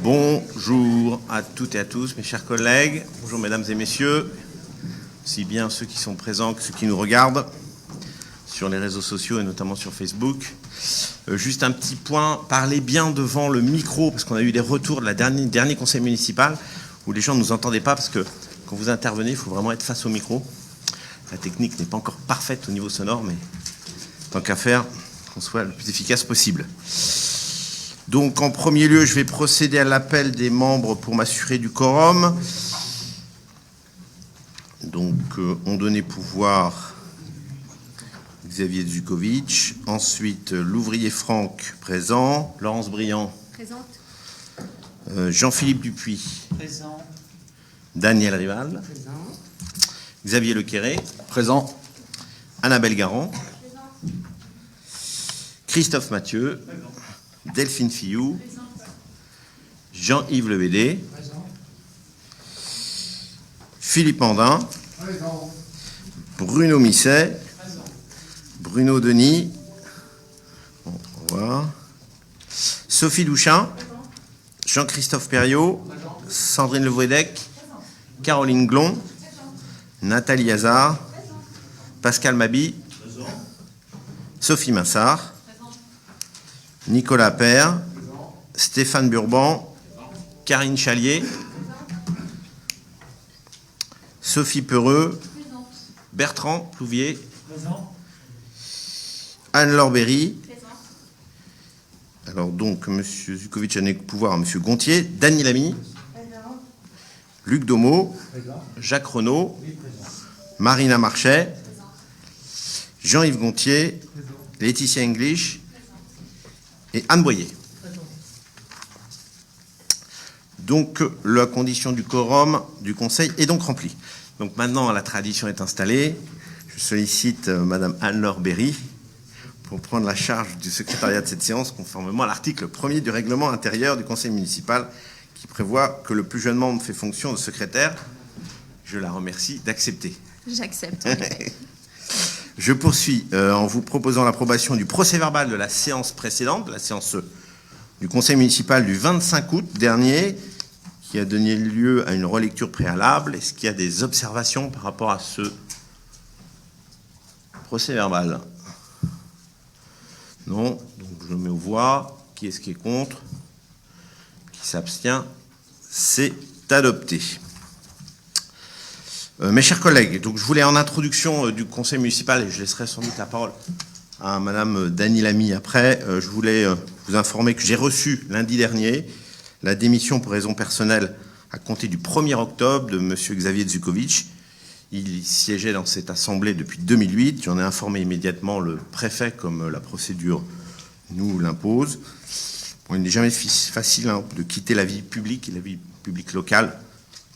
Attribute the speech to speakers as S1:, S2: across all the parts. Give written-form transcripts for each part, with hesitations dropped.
S1: Bonjour à toutes et à tous, mes chers collègues. Bonjour mesdames et messieurs, aussi bien ceux qui sont présents que ceux qui nous regardent sur les réseaux sociaux et notamment sur Facebook. Juste un petit point, parlez bien devant le micro, parce qu'on a eu des retours de la dernier conseil municipal où les gens ne nous entendaient pas, parce que quand vous intervenez, il faut vraiment être face au micro. La technique n'est pas encore parfaite au niveau sonore, mais tant qu'à faire, qu'on soit le plus efficace possible. Donc, en premier lieu, je vais procéder à l'appel des membres pour m'assurer du quorum. Donc, on donnait pouvoir Xavier Zukovitch. Ensuite, l'ouvrier Franck, présent. Laurence Briand.
S2: Présente.
S1: Jean-Philippe Dupuis.
S2: Présent.
S1: Daniel Rival.
S2: Présent.
S1: Xavier Lequéré.
S3: Présent.
S1: Annabelle Garand.
S2: Présent.
S1: Christophe Mathieu.
S2: Présent.
S1: Delphine Fillou.
S2: Présent.
S1: Jean-Yves Lebédé.
S2: Présent.
S1: Philippe Andin.
S2: Présent.
S1: Bruno Misset.
S2: Présent.
S1: Bruno Denis. Bon, au revoir. Sophie Douchin.
S2: Présent.
S1: Jean-Christophe Perriot.
S2: Présent.
S1: Sandrine Levouedec.
S2: Présent.
S1: Caroline Glon.
S2: Présent.
S1: Nathalie Hazard.
S2: Présent.
S1: Pascal Mabi.
S2: Présent.
S1: Sophie Massard.
S2: Présent.
S1: Nicolas Père.
S2: Présent.
S1: Stéphane Burban. Karine Chalier. Sophie Peureux.
S2: Présent.
S1: Bertrand Plouvier.
S2: Présent.
S1: Anne-Laure Berry.
S2: Présent.
S1: Alors donc, M. Zukovitch a donné pouvoir à M. Gontier. Dany Lamy.
S2: Présent.
S1: Luc Domeau.
S2: Présent.
S1: Jacques Renaud.
S2: Oui, présent.
S1: Marina Marchais.
S2: Présent.
S1: Jean-Yves Gontier.
S2: Présent.
S1: Laetitia English. Et Anne Boyer.
S2: Présent.
S1: Donc, la condition du quorum du Conseil est donc remplie. Donc maintenant, la tradition est installée. Je sollicite Madame Anne-Laure Berry pour prendre la charge du secrétariat de cette séance, conformément à l'article 1er du règlement intérieur du Conseil municipal, qui prévoit que le plus jeune membre fait fonction de secrétaire. Je la remercie d'accepter.
S4: J'accepte.
S1: Je poursuis en vous proposant l'approbation du procès-verbal de la séance précédente, de la séance du Conseil municipal du 25 août dernier, qui a donné lieu à une relecture préalable. Est-ce qu'il y a des observations par rapport à ce procès-verbal? Non. Donc je mets aux voix. Qui est-ce qui est contre? Qui s'abstient? C'est adopté. Mes chers collègues, donc je voulais en introduction du conseil municipal, et je laisserai sans doute la parole à Madame Dany Lamy après, je voulais vous informer que j'ai reçu lundi dernier la démission pour raison personnelle à compter du 1er octobre de Monsieur Xavier Zukovitch. Il siégeait dans cette assemblée depuis 2008. J'en ai informé immédiatement le préfet, comme la procédure nous l'impose. Bon, il n'est jamais facile de quitter la vie publique et la vie publique locale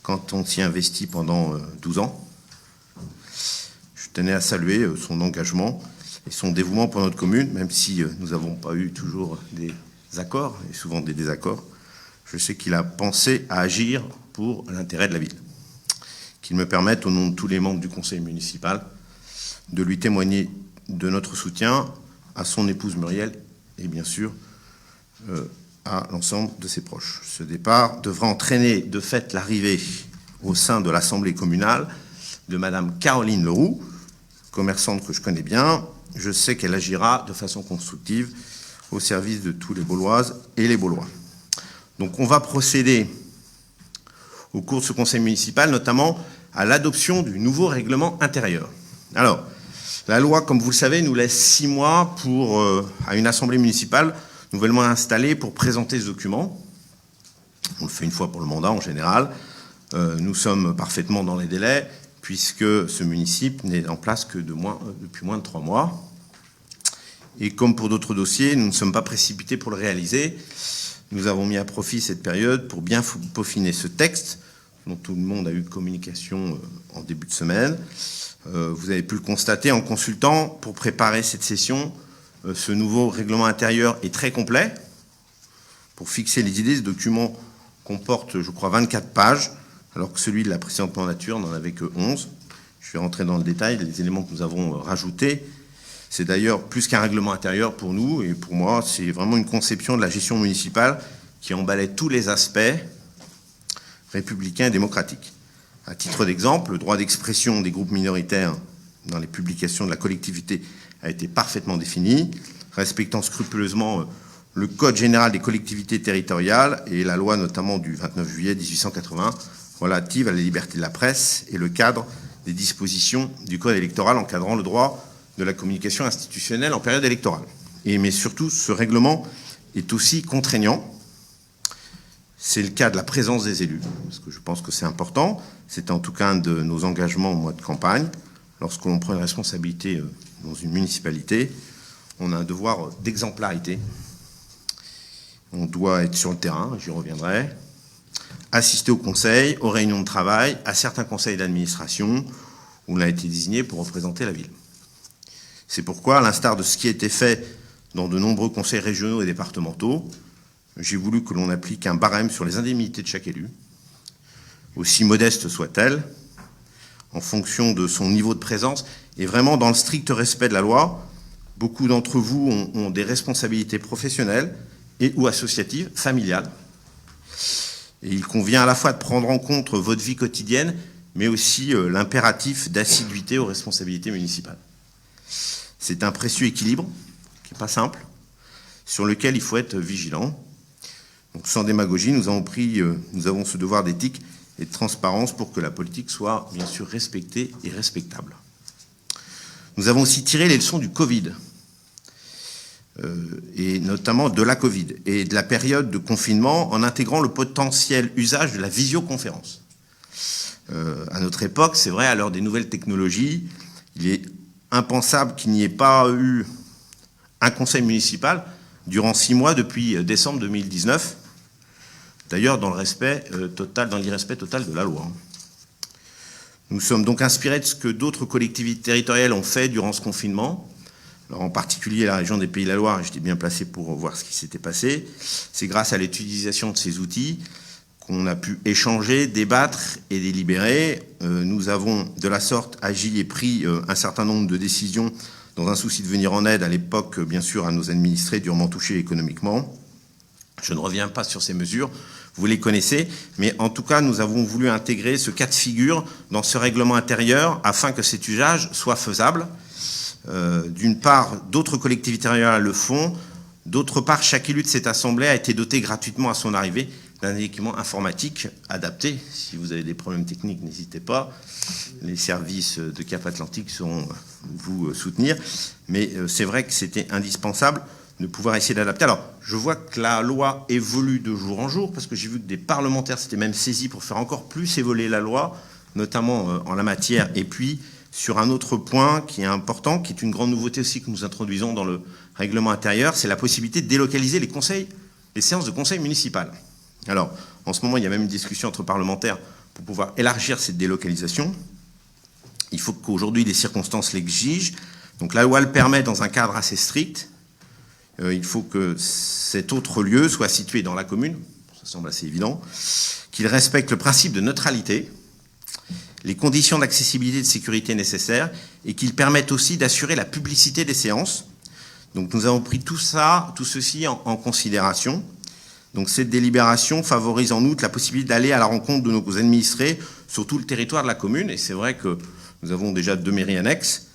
S1: quand on s'y investit pendant 12 ans. Je tenais à saluer son engagement et son dévouement pour notre commune, même si nous n'avons pas eu toujours des accords, et souvent des désaccords. Je sais qu'il a pensé à agir pour l'intérêt de la ville. Qu'il me permette, au nom de tous les membres du conseil municipal, de lui témoigner de notre soutien à son épouse Muriel et bien sûr à l'ensemble de ses proches. Ce départ devra entraîner de fait l'arrivée au sein de l'Assemblée communale de Madame Caroline Leroux, commerçante que je connais bien. Je sais qu'elle agira de façon constructive au service de tous les Bauloises et les Baulois. Donc on va procéder au cours de ce conseil municipal, notamment à l'adoption du nouveau règlement intérieur. Alors, la loi, comme vous le savez, nous laisse 6 mois à une assemblée municipale nouvellement installée pour présenter ce document. On le fait une fois pour le mandat en général. Nous sommes parfaitement dans les délais, puisque ce municipe n'est en place que depuis moins de 3 mois. Et comme pour d'autres dossiers, nous ne sommes pas précipités pour le réaliser. Nous avons mis à profit cette période pour bien peaufiner ce texte, dont tout le monde a eu communication en début de semaine. Vous avez pu le constater en consultant pour préparer cette session. Ce nouveau règlement intérieur est très complet. Pour fixer les idées, ce document comporte, je crois, 24 pages, alors que celui de la précédente mandature n'en avait que 11. Je vais rentrer dans le détail des éléments que nous avons rajoutés. C'est d'ailleurs plus qu'un règlement intérieur pour nous, et pour moi, c'est vraiment une conception de la gestion municipale qui emballait tous les aspects républicains et démocratiques. À titre d'exemple, le droit d'expression des groupes minoritaires dans les publications de la collectivité a été parfaitement défini, respectant scrupuleusement le Code général des collectivités territoriales et la loi notamment du 29 juillet 1880 relative à la liberté de la presse et le cadre des dispositions du Code électoral encadrant le droit de la communication institutionnelle en période électorale. Mais surtout, ce règlement est aussi contraignant. C'est le cas de la présence des élus, parce que je pense que c'est important. C'est en tout cas un de nos engagements au mois de campagne. Lorsque l'on prend une responsabilité dans une municipalité, on a un devoir d'exemplarité. On doit être sur le terrain, j'y reviendrai, assister au conseil, aux réunions de travail, à certains conseils d'administration où on a été désigné pour représenter la ville. C'est pourquoi, à l'instar de ce qui a été fait dans de nombreux conseils régionaux et départementaux, j'ai voulu que l'on applique un barème sur les indemnités de chaque élu, aussi modeste soit-elle, en fonction de son niveau de présence, et vraiment dans le strict respect de la loi. Beaucoup d'entre vous ont des responsabilités professionnelles et ou associatives, familiales. Et il convient à la fois de prendre en compte votre vie quotidienne, mais aussi l'impératif d'assiduité aux responsabilités municipales. C'est un précieux équilibre, qui n'est pas simple, sur lequel il faut être vigilant. Donc, sans démagogie, nous avons ce devoir d'éthique et de transparence pour que la politique soit bien sûr respectée et respectable. Nous avons aussi tiré les leçons du Covid, et notamment de la Covid, et de la période de confinement en intégrant le potentiel usage de la visioconférence. À notre époque, c'est vrai, à l'heure des nouvelles technologies, il est impensable qu'il n'y ait pas eu un conseil municipal durant 6 mois depuis décembre 2019, d'ailleurs dans l'irrespect total de la loi. Nous sommes donc inspirés de ce que d'autres collectivités territoriales ont fait durant ce confinement. Alors en particulier la région des Pays de la Loire, j'étais bien placé pour voir ce qui s'était passé. C'est grâce à l'utilisation de ces outils qu'on a pu échanger, débattre et délibérer. Nous avons de la sorte agi et pris un certain nombre de décisions dans un souci de venir en aide à l'époque, bien sûr, à nos administrés durement touchés économiquement. Je ne reviens pas sur ces mesures, vous les connaissez, mais en tout cas, nous avons voulu intégrer ce cas de figure dans ce règlement intérieur afin que cet usage soit faisable. D'une part, d'autres collectivités territoriales le font. D'autre part, chaque élu de cette assemblée a été doté gratuitement à son arrivée d'un équipement informatique adapté. Si vous avez des problèmes techniques, n'hésitez pas. Les services de Cap Atlantique sauront vous soutenir. Mais c'est vrai que c'était indispensable de pouvoir essayer d'adapter. Alors, je vois que la loi évolue de jour en jour, parce que j'ai vu que des parlementaires s'étaient même saisis pour faire encore plus évoluer la loi, notamment en la matière. Et puis, sur un autre point qui est important, qui est une grande nouveauté aussi que nous introduisons dans le règlement intérieur, c'est la possibilité de délocaliser les séances de conseil municipal. Alors, en ce moment, il y a même une discussion entre parlementaires pour pouvoir élargir cette délocalisation. Il faut qu'aujourd'hui, les circonstances l'exigent. Donc la loi le permet dans un cadre assez strict. Il faut que cet autre lieu soit situé dans la commune, ça semble assez évident, qu'il respecte le principe de neutralité, les conditions d'accessibilité et de sécurité nécessaires, et qu'il permette aussi d'assurer la publicité des séances. Donc nous avons pris tout ceci en considération. Donc cette délibération favorise en outre la possibilité d'aller à la rencontre de nos administrés sur tout le territoire de la commune, et c'est vrai que nous avons déjà 2 mairies annexes,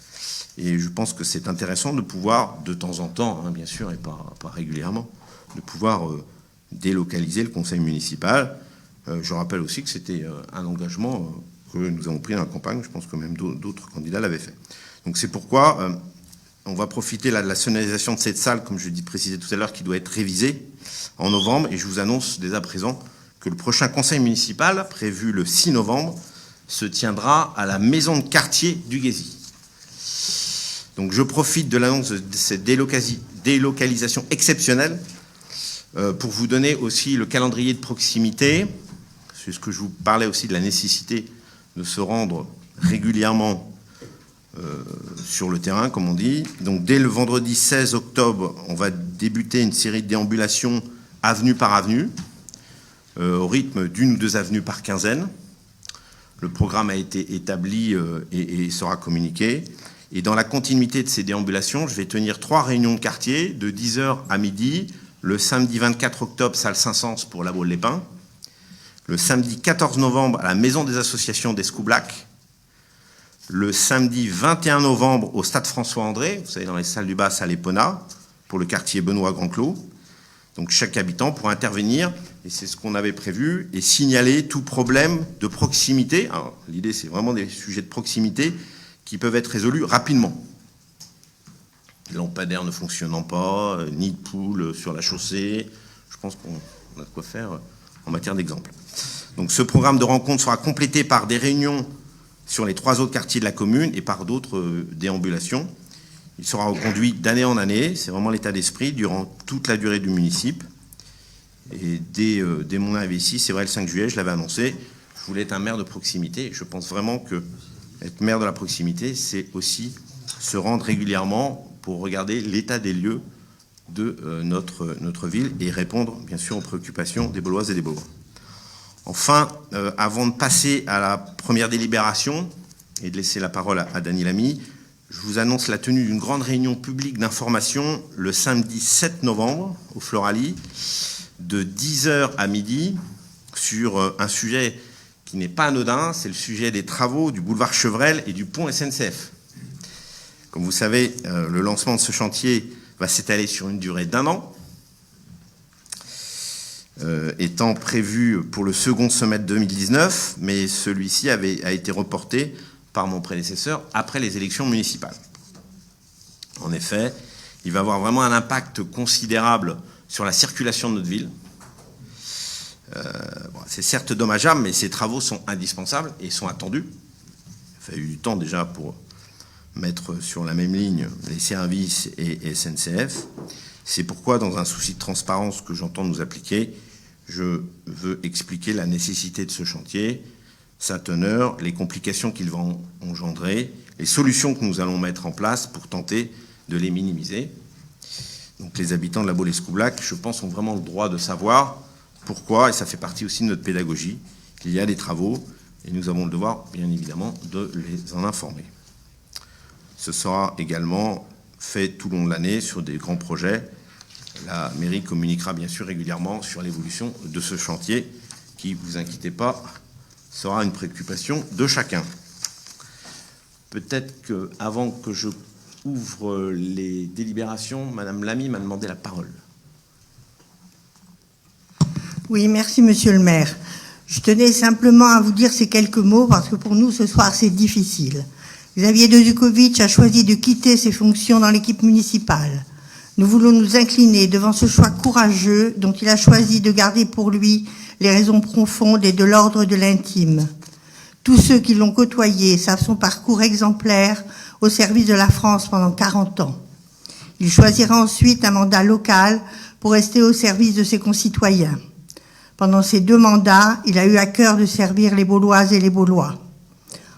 S1: et je pense que c'est intéressant de pouvoir, de temps en temps, bien sûr, et pas régulièrement, de pouvoir délocaliser le conseil municipal. Je rappelle aussi que c'était un engagement que nous avons pris dans la campagne. Je pense que même d'autres candidats l'avaient fait. Donc c'est pourquoi on va profiter là de la sonorisation de cette salle, comme je précisais tout à l'heure, qui doit être révisée en novembre. Et je vous annonce dès à présent que le prochain conseil municipal, prévu le 6 novembre, se tiendra à la maison de quartier du Ghézy. Donc je profite de l'annonce de cette délocalisation exceptionnelle pour vous donner aussi le calendrier de proximité. C'est ce que je vous parlais aussi de la nécessité de se rendre régulièrement sur le terrain, comme on dit. Donc dès le vendredi 16 octobre, on va débuter une série de déambulations avenue par avenue, au rythme d'une ou deux avenues par quinzaine. Le programme a été établi et sera communiqué. Et dans la continuité de ces déambulations, je vais tenir 3 réunions de quartier de 10h à midi, le samedi 24 octobre, salle Saint-Saëns pour la Baule-les-Pins, le samedi 14 novembre à la Maison des Associations d'Escoublac, le samedi 21 novembre au Stade François-André, vous savez, dans les salles du Bas à l'Épona, pour le quartier Benoît-Grand-Clos. Donc chaque habitant pourra intervenir, et c'est ce qu'on avait prévu, et signaler tout problème de proximité. Alors l'idée, c'est vraiment des sujets de proximité qui peuvent être résolus rapidement. Les lampadaires ne fonctionnant pas, nid de poule sur la chaussée, je pense qu'on a de quoi faire en matière d'exemple. Donc ce programme de rencontre sera complété par des réunions sur les 3 autres quartiers de la commune et par d'autres déambulations. Il sera reconduit d'année en année, c'est vraiment l'état d'esprit, durant toute la durée du municipe. Et dès mon arrivée ici, c'est vrai, le 5 juillet, je l'avais annoncé, je voulais être un maire de proximité. Et je pense vraiment que être maire de la proximité, c'est aussi se rendre régulièrement pour regarder l'état des lieux de notre ville et répondre, bien sûr, aux préoccupations des Bauloises et des Baulois. Enfin, avant de passer à la première délibération et de laisser la parole à Dany Lamy, je vous annonce la tenue d'une grande réunion publique d'information le samedi 7 novembre au Floralie, de 10h à midi, sur un sujet qui n'est pas anodin, c'est le sujet des travaux du boulevard Chevrel et du pont SNCF. Comme vous savez, le lancement de ce chantier va s'étaler sur une durée d'1 an, étant prévu pour le second semestre 2019, mais celui-ci a été reporté par mon prédécesseur après les élections municipales. En effet, il va avoir vraiment un impact considérable sur la circulation de notre ville. C'est certes dommageable, mais ces travaux sont indispensables et sont attendus. Il a fallu du temps déjà pour mettre sur la même ligne les services et SNCF. C'est pourquoi, dans un souci de transparence que j'entends nous appliquer, je veux expliquer la nécessité de ce chantier, sa teneur, les complications qu'il va engendrer, les solutions que nous allons mettre en place pour tenter de les minimiser. Donc les habitants de la Baule-Escoublac, je pense, ont vraiment le droit de savoir pourquoi, et ça fait partie aussi de notre pédagogie, qu'il y a des travaux, et nous avons le devoir, bien évidemment, de les en informer. Ce sera également fait tout au long de l'année sur des grands projets. La mairie communiquera bien sûr régulièrement sur l'évolution de ce chantier, qui, ne vous inquiétez pas, sera une préoccupation de chacun. Peut-être qu'avant que je ouvre les délibérations, Madame Lamy m'a demandé la parole.
S3: Oui, merci Monsieur le maire. Je tenais simplement à vous dire ces quelques mots parce que pour nous ce soir c'est difficile. Xavier Dedukovic a choisi de quitter ses fonctions dans l'équipe municipale. Nous voulons nous incliner devant ce choix courageux dont il a choisi de garder pour lui les raisons profondes et de l'ordre de l'intime. Tous ceux qui l'ont côtoyé savent son parcours exemplaire au service de la France pendant 40 ans. Il choisira ensuite un mandat local pour rester au service de ses concitoyens. Pendant ces 2 mandats, il a eu à cœur de servir les Bauloises et les Baulois.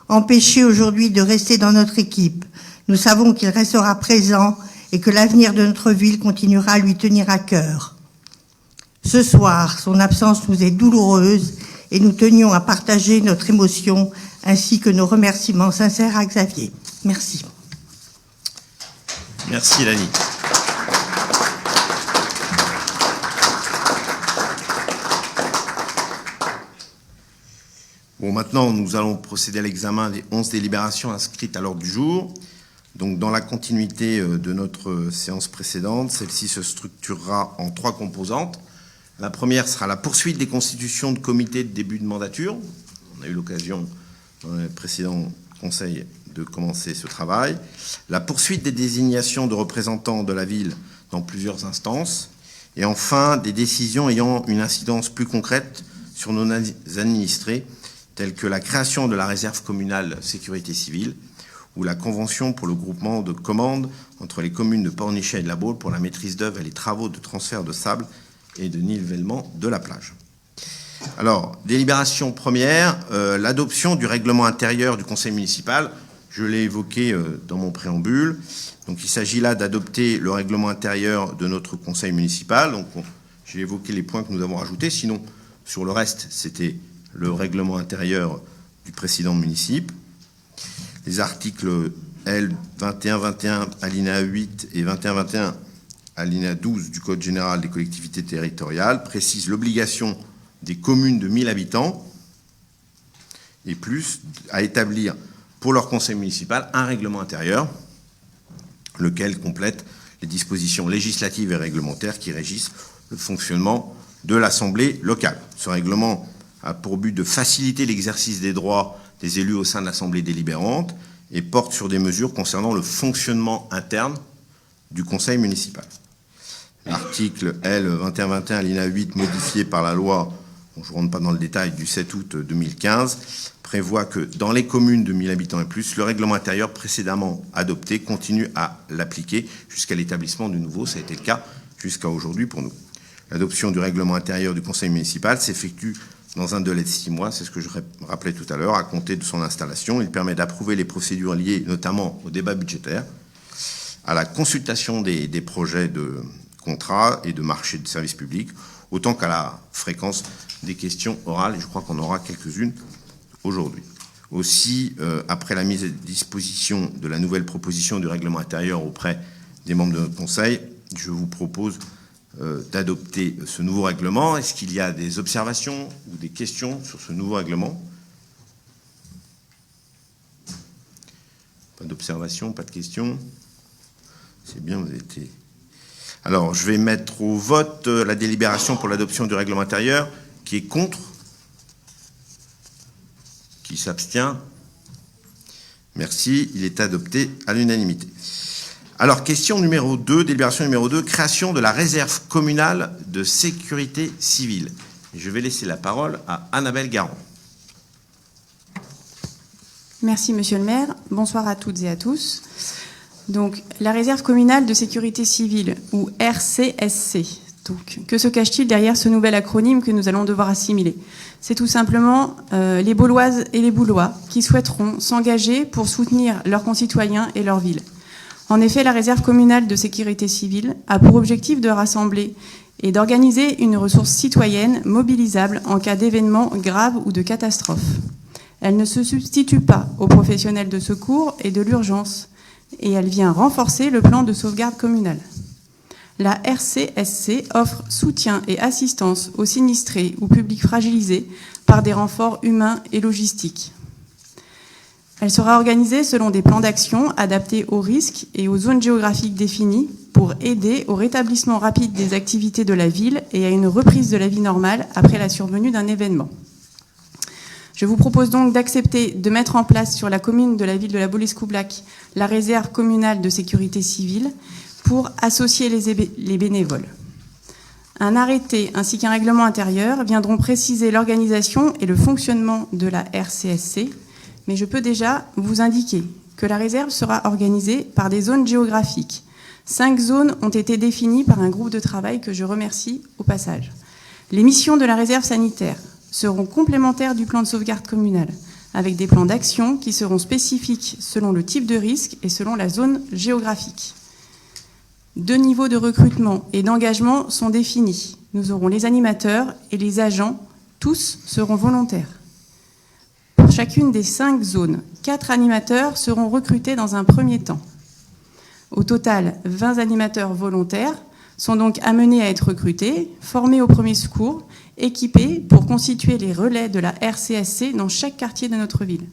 S3: Empêché aujourd'hui de rester dans notre équipe, nous savons qu'il restera présent et que l'avenir de notre ville continuera à lui tenir à cœur. Ce soir, son absence nous est douloureuse et nous tenions à partager notre émotion ainsi que nos remerciements sincères à Xavier. Merci.
S1: Merci, Dany. Bon, maintenant, nous allons procéder à l'examen des 11 délibérations inscrites à l'ordre du jour. Donc, dans la continuité de notre séance précédente, celle-ci se structurera en 3 composantes. La première sera la poursuite des constitutions de comités de début de mandature. On a eu l'occasion dans les précédents conseils de commencer ce travail. La poursuite des désignations de représentants de la ville dans plusieurs instances. Et enfin, des décisions ayant une incidence plus concrète sur nos administrés, telles que la création de la réserve communale sécurité civile ou la convention pour le groupement de commandes entre les communes de Pornichet et de La Baule pour la maîtrise d'œuvre et les travaux de transfert de sable et de nivellement de la plage. Alors, délibération première, l'adoption du règlement intérieur du conseil municipal. Je l'ai évoqué dans mon préambule. Donc, il s'agit là d'adopter le règlement intérieur de notre conseil municipal. Donc, j'ai évoqué les points que nous avons rajoutés. Sinon, sur le reste, c'était le règlement intérieur du précédent municipal. Les articles L 2121 alinéa 8 et 2121 alinéa 12 du Code général des collectivités territoriales précisent l'obligation des communes de 1000 habitants et plus à établir pour leur conseil municipal un règlement intérieur, lequel complète les dispositions législatives et réglementaires qui régissent le fonctionnement de l'Assemblée locale. Ce règlement a pour but de faciliter l'exercice des droits des élus au sein de l'Assemblée délibérante et porte sur des mesures concernant le fonctionnement interne du conseil municipal. L'article L 2121 alinéa 8 modifié par la loi, je ne rentre pas dans le détail, du 7 août 2015, prévoit que dans les communes de 1000 habitants et plus, le règlement intérieur précédemment adopté continue à l'appliquer jusqu'à l'établissement du nouveau. Ça a été le cas jusqu'à aujourd'hui pour nous. L'adoption du règlement intérieur du conseil municipal s'effectue dans un délai de 6 mois, c'est ce que je rappelais tout à l'heure, à compter de son installation. Il permet d'approuver les procédures liées notamment au débat budgétaire, à la consultation des projets de contrats et de marchés de services publics, autant qu'à la fréquence des questions orales, et je crois qu'on aura quelques-unes aujourd'hui. Aussi, après la mise à disposition de la nouvelle proposition du règlement intérieur auprès des membres de notre Conseil, je vous propose d'adopter ce nouveau règlement. Est-ce qu'il y a des observations ou des questions sur ce nouveau règlement? Pas d'observation, pas de questions. C'est bien, vous avez été... Alors, je vais mettre au vote la délibération pour l'adoption du règlement intérieur. Qui est contre? Qui s'abstient? Merci, il est adopté à l'unanimité. Alors, question numéro 2, délibération numéro 2, création de la réserve communale de sécurité civile. Je vais laisser la parole à Annabelle Garon.
S4: Merci, monsieur le maire. Bonsoir à toutes et à tous. Donc, la réserve communale de sécurité civile, ou RCSC. Donc, que se cache-t-il derrière ce nouvel acronyme que nous allons devoir assimiler? C'est tout simplement les Bauloises et les Boulois qui souhaiteront s'engager pour soutenir leurs concitoyens et leur ville. En effet, la réserve communale de sécurité civile a pour objectif de rassembler et d'organiser une ressource citoyenne mobilisable en cas d'événements graves ou de catastrophes. Elle ne se substitue pas aux professionnels de secours et de l'urgence, et elle vient renforcer le plan de sauvegarde communale. La RCSC offre soutien et assistance aux sinistrés ou publics fragilisés par des renforts humains et logistiques. Elle sera organisée selon des plans d'action adaptés aux risques et aux zones géographiques définies pour aider au rétablissement rapide des activités de la ville et à une reprise de la vie normale après la survenue d'un événement. Je vous propose donc d'accepter de mettre en place sur la commune de la ville de la Baule-Escoublac la réserve communale de sécurité civile pour associer les bénévoles. Un arrêté ainsi qu'un règlement intérieur viendront préciser l'organisation et le fonctionnement de la RCSC, mais je peux déjà vous indiquer que la réserve sera organisée par des zones géographiques. 5 zones ont été définies par un groupe de travail que je remercie au passage. Les missions de la réserve sanitaire seront complémentaires du plan de sauvegarde communale, avec des plans d'action qui seront spécifiques selon le type de risque et selon la zone géographique. 2 niveaux de recrutement et d'engagement sont définis. Nous aurons les animateurs et les agents, tous seront volontaires. Pour chacune des 5 zones, 4 animateurs seront recrutés dans un premier temps. Au total, 20 animateurs volontaires sont donc amenés à être recrutés, formés au premier secours, équipés pour constituer les relais de la RCSC dans chaque quartier de notre ville.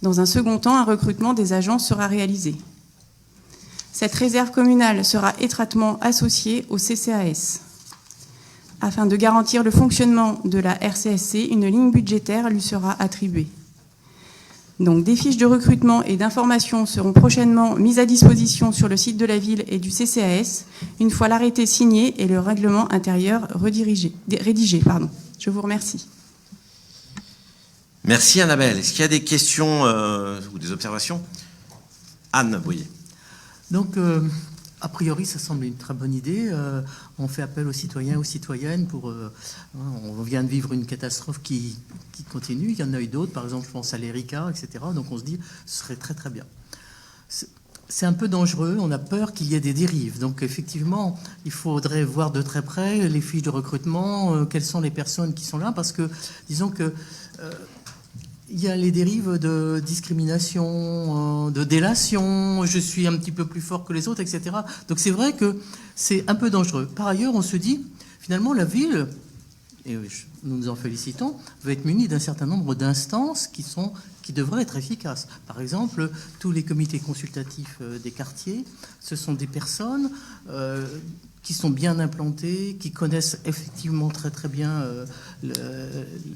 S4: Dans un second temps, un recrutement des agents sera réalisé. Cette réserve communale sera étroitement associée au CCAS. Afin de garantir le fonctionnement de la RCSC, une ligne budgétaire lui sera attribuée. Donc, des fiches de recrutement et d'information seront prochainement mises à disposition sur le site de la ville et du CCAS, une fois l'arrêté signé et le règlement intérieur rédigé. Je vous remercie.
S1: Merci Annabelle. Est-ce qu'il y a des questions ou des observations? Anne Boyer.
S5: Donc, a priori, ça semble une très bonne idée. On fait appel aux citoyens, aux citoyennes pour... on vient de vivre une catastrophe qui continue. Il y en a eu d'autres, par exemple, je pense à l'Erika, etc. Donc, on se dit, ce serait très, très bien. C'est un peu dangereux. On a peur qu'il y ait des dérives. Donc, effectivement, il faudrait voir de très près les fiches de recrutement, quelles sont les personnes qui sont là, parce que, disons que... il y a les dérives de discrimination, de délation, je suis un petit peu plus fort que les autres, etc. Donc c'est vrai que c'est un peu dangereux. Par ailleurs, on se dit, finalement, la ville, et nous nous en félicitons, va être munie d'un certain nombre d'instances qui devraient être efficaces. Par exemple, tous les comités consultatifs des quartiers, ce sont des personnes qui sont bien implantés, qui connaissent effectivement très très bien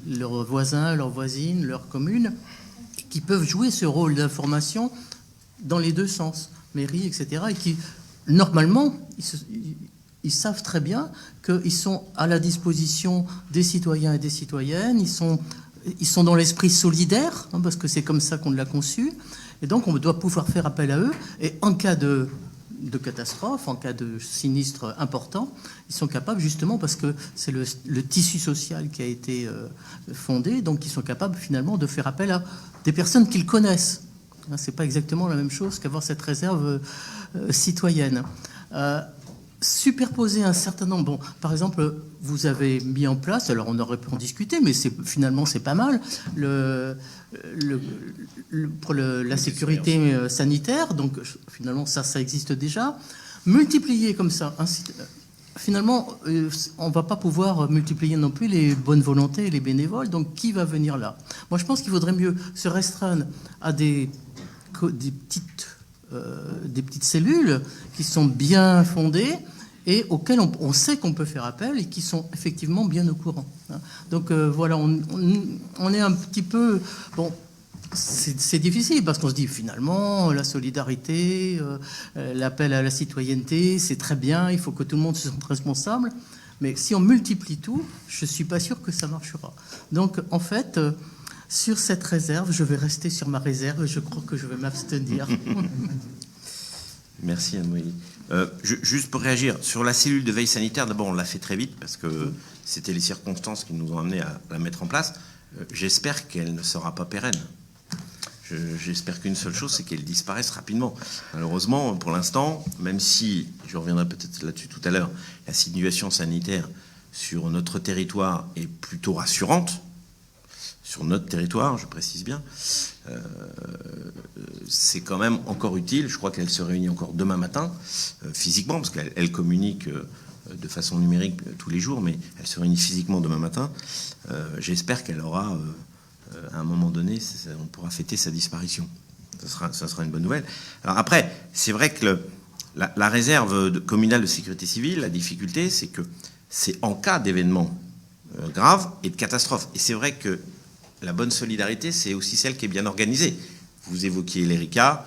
S5: leurs voisins, leurs voisines, leurs communes, qui peuvent jouer ce rôle d'information dans les deux sens, mairie, etc. Et qui, normalement, ils savent très bien qu'ils sont à la disposition des citoyens et des citoyennes, ils sont dans l'esprit solidaire, hein, parce que c'est comme ça qu'on l'a conçu, et donc on doit pouvoir faire appel à eux, et en cas de catastrophe, en cas de sinistre important, ils sont capables, justement, parce que c'est le tissu social qui a été fondé, donc ils sont capables finalement de faire appel à des personnes qu'ils connaissent. C'est pas exactement la même chose qu'avoir cette réserve citoyenne. Superposer un certain nombre... Bon, par exemple, vous avez mis en place, alors on aurait pu en discuter, mais finalement c'est pas mal, pour la sécurité sanitaire, donc finalement ça existe déjà. Multiplier comme ça, finalement on ne va pas pouvoir multiplier non plus les bonnes volontés et les bénévoles, donc qui va venir là? Moi je pense qu'il vaudrait mieux se restreindre à des petites cellules qui sont bien fondées et auxquelles on sait qu'on peut faire appel et qui sont effectivement bien au courant. Donc voilà, on est un petit peu... Bon, c'est difficile parce qu'on se dit finalement la solidarité, l'appel à la citoyenneté, c'est très bien, il faut que tout le monde se sente responsable, mais si on multiplie tout, je ne suis pas sûr que ça marchera. Donc en fait... sur cette réserve, je vais rester sur ma réserve et je crois que je vais m'abstenir.
S1: Merci Anne-Marie. Juste pour réagir, sur la cellule de veille sanitaire, d'abord on l'a fait très vite parce que c'était les circonstances qui nous ont amenés à la mettre en place. J'espère qu'elle ne sera pas pérenne. J'espère qu'une seule chose, c'est qu'elle disparaisse rapidement. Malheureusement, pour l'instant, même si, je reviendrai peut-être là-dessus tout à l'heure, la situation sanitaire sur notre territoire est plutôt rassurante, sur notre territoire, je précise bien, c'est quand même encore utile. Je crois qu'elle se réunit encore demain matin, physiquement, parce qu'elle communique de façon numérique tous les jours, mais elle se réunit physiquement demain matin. J'espère qu'elle aura, à un moment donné, on pourra fêter sa disparition. Ça sera une bonne nouvelle. Alors après, c'est vrai que la réserve communale de sécurité civile, la difficulté, c'est que c'est en cas d'événement grave et de catastrophe. Et c'est vrai que la bonne solidarité, c'est aussi celle qui est bien organisée. Vous évoquiez l'ERICA,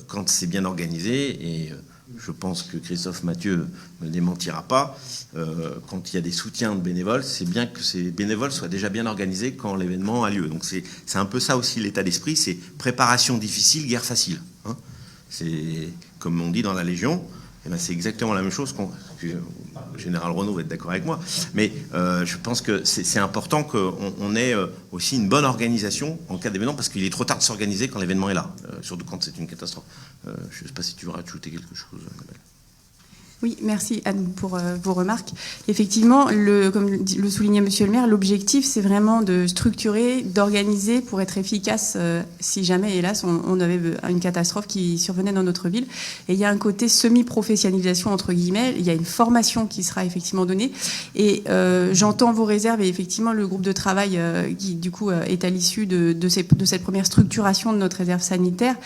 S1: quand c'est bien organisé, et je pense que Christophe Mathieu ne me démentira pas, quand il y a des soutiens de bénévoles, c'est bien que ces bénévoles soient déjà bien organisés quand l'événement a lieu. Donc c'est un peu ça aussi l'état d'esprit, c'est préparation difficile, guerre facile. Hein, c'est comme on dit dans la Légion, eh ben c'est exactement la même chose le général Renaud va être d'accord avec moi, mais je pense que c'est important qu'on ait aussi une bonne organisation en cas d'événement, parce qu'il est trop tard de s'organiser quand l'événement est là, surtout quand c'est une catastrophe. Je ne sais pas si tu veux rajouter quelque chose, Annabelle.
S4: Oui, merci Anne pour vos remarques. Effectivement, comme le soulignait Monsieur le maire, l'objectif c'est vraiment de structurer, d'organiser pour être efficace si jamais, hélas, on avait une catastrophe qui survenait dans notre ville. Et il y a un côté semi-professionnalisation entre guillemets. Il y a une formation qui sera effectivement donnée. Et j'entends vos réserves et effectivement le groupe de travail qui du coup est à l'issue de cette première structuration de notre réserve sanitaire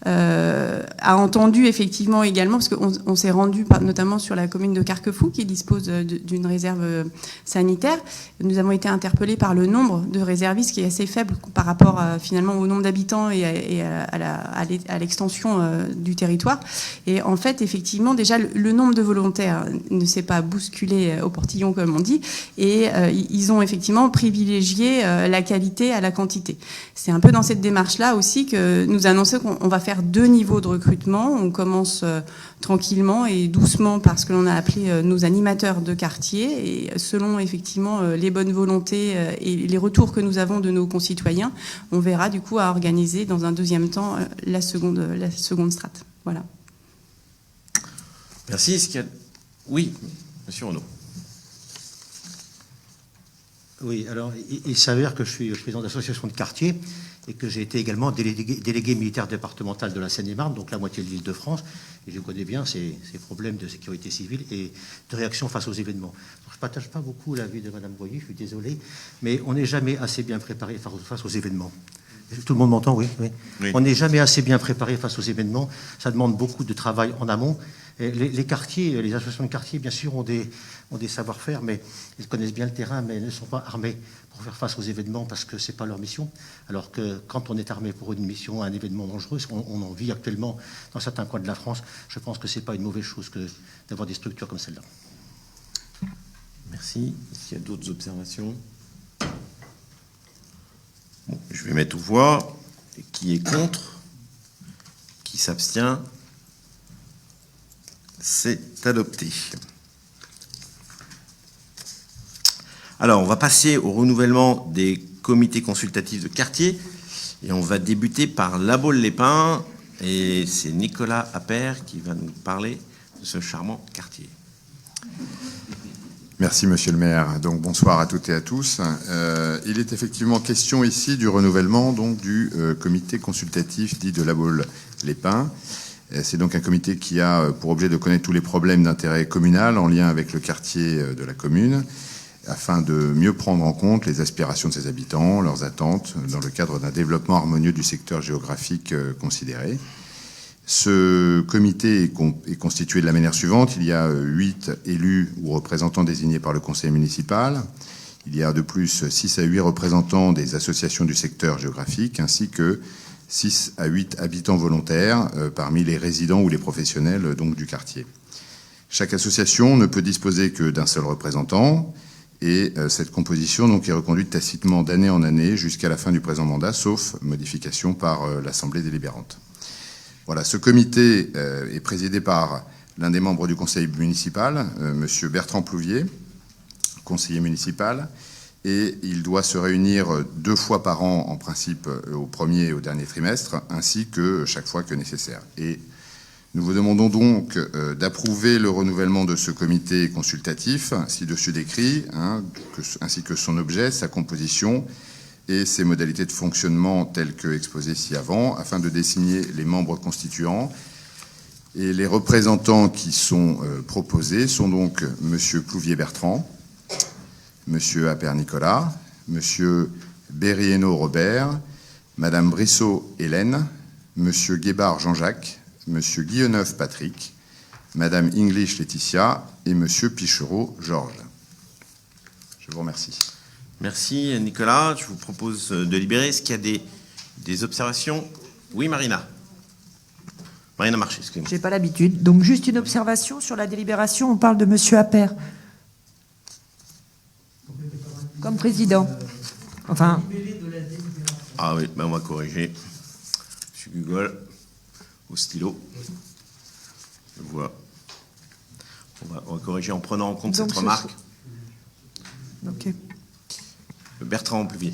S4: a entendu effectivement également, parce qu'on s'est rendu notamment notamment sur la commune de Carquefou, qui dispose d'une réserve sanitaire. Nous avons été interpellés par le nombre de réservistes qui est assez faible par rapport finalement au nombre d'habitants et à l'extension du territoire. Et en fait, effectivement, déjà, le nombre de volontaires ne s'est pas bousculé au portillon, comme on dit, et ils ont effectivement privilégié la qualité à la quantité. C'est un peu dans cette démarche-là aussi que nous annonçons qu'on va faire 2 niveaux de recrutement. On commence tranquillement et doucement par ce que l'on a appelé nos animateurs de quartier, et selon effectivement les bonnes volontés et les retours que nous avons de nos concitoyens, on verra du coup à organiser dans un deuxième temps la seconde strate. Voilà.
S1: Merci. Est-ce qu'il y a... Oui, monsieur Renaud.
S6: Oui, alors il s'avère que je suis président d'association de quartier et que j'ai été également délégué militaire départemental de la Seine-et-Marne, donc la moitié de l'Île-de-France, et je connais bien ces problèmes de sécurité civile et de réaction face aux événements. Alors, je ne partage pas beaucoup l'avis de Madame Boyer, je suis désolé, mais on n'est jamais assez bien préparé face aux événements. Tout le monde m'entend, oui, oui. Oui. On n'est jamais assez bien préparé face aux événements. Ça demande beaucoup de travail en amont. Et les quartiers, les associations de quartier, bien sûr, ont des savoir-faire, mais ils connaissent bien le terrain, mais ne sont pas armés pour faire face aux événements parce que ce n'est pas leur mission. Alors que quand on est armé pour une mission, un événement dangereux, on en vit actuellement dans certains coins de la France, je pense que ce n'est pas une mauvaise chose que d'avoir des structures comme celle-là.
S1: Merci. Est-ce qu'il y a d'autres observations ? Bon, je vais mettre aux voix. Qui est contre ? Qui s'abstient ? C'est adopté. Alors, on va passer au renouvellement des comités consultatifs de quartier. Et on va débuter par La Baule-les-Pins. Et c'est Nicolas Appert qui va nous parler de ce charmant quartier.
S7: Merci, monsieur le maire. Donc, bonsoir à toutes et à tous. Il est effectivement question ici du renouvellement donc, du comité consultatif dit de La Baule-les-Pins. C'est donc un comité qui a pour objet de connaître tous les problèmes d'intérêt communal en lien avec le quartier de la commune, afin de mieux prendre en compte les aspirations de ses habitants, leurs attentes, dans le cadre d'un développement harmonieux du secteur géographique considéré. Ce comité est constitué de la manière suivante. Il y a 8 élus ou représentants désignés par le conseil municipal. Il y a de plus 6 à 8 représentants des associations du secteur géographique, ainsi que 6 à 8 habitants volontaires parmi les résidents ou les professionnels donc, du quartier. Chaque association ne peut disposer que d'un seul représentant et cette composition donc, est reconduite tacitement d'année en année jusqu'à la fin du présent mandat, sauf modification par l'Assemblée délibérante. Voilà, ce comité est présidé par l'un des membres du conseil municipal, monsieur Bertrand Plouvier, conseiller municipal, et il doit se réunir 2 fois par an, en principe, au premier et au dernier trimestre, ainsi que chaque fois que nécessaire. Et nous vous demandons donc d'approuver le renouvellement de ce comité consultatif, ci-dessus décrit, ainsi que son objet, sa composition et ses modalités de fonctionnement telles que exposées ci-avant, afin de désigner les membres constituants. Et les représentants qui sont proposés sont donc monsieur Plouvier-Bertrand, monsieur Appert Nicolas, monsieur Berrieno Robert, madame Brissot Hélène, monsieur Guébard Jean-Jacques, monsieur Guilleneuf Patrick, madame English Laetitia et monsieur Pichereau Georges. Je vous remercie.
S1: Merci Nicolas. Je vous propose de libérer. Est-ce qu'il y a des observations ? Oui, Marina. Marina Marché, excusez-moi.
S8: J'ai pas l'habitude. Donc, juste une observation sur la délibération. On parle de monsieur Appert comme président. Enfin.
S1: Ah oui, ben on va corriger. Monsieur Gugol, au stylo. Voilà. On va corriger en prenant en compte
S8: donc
S1: cette remarque.
S8: Ok.
S1: Bertrand Plouvier.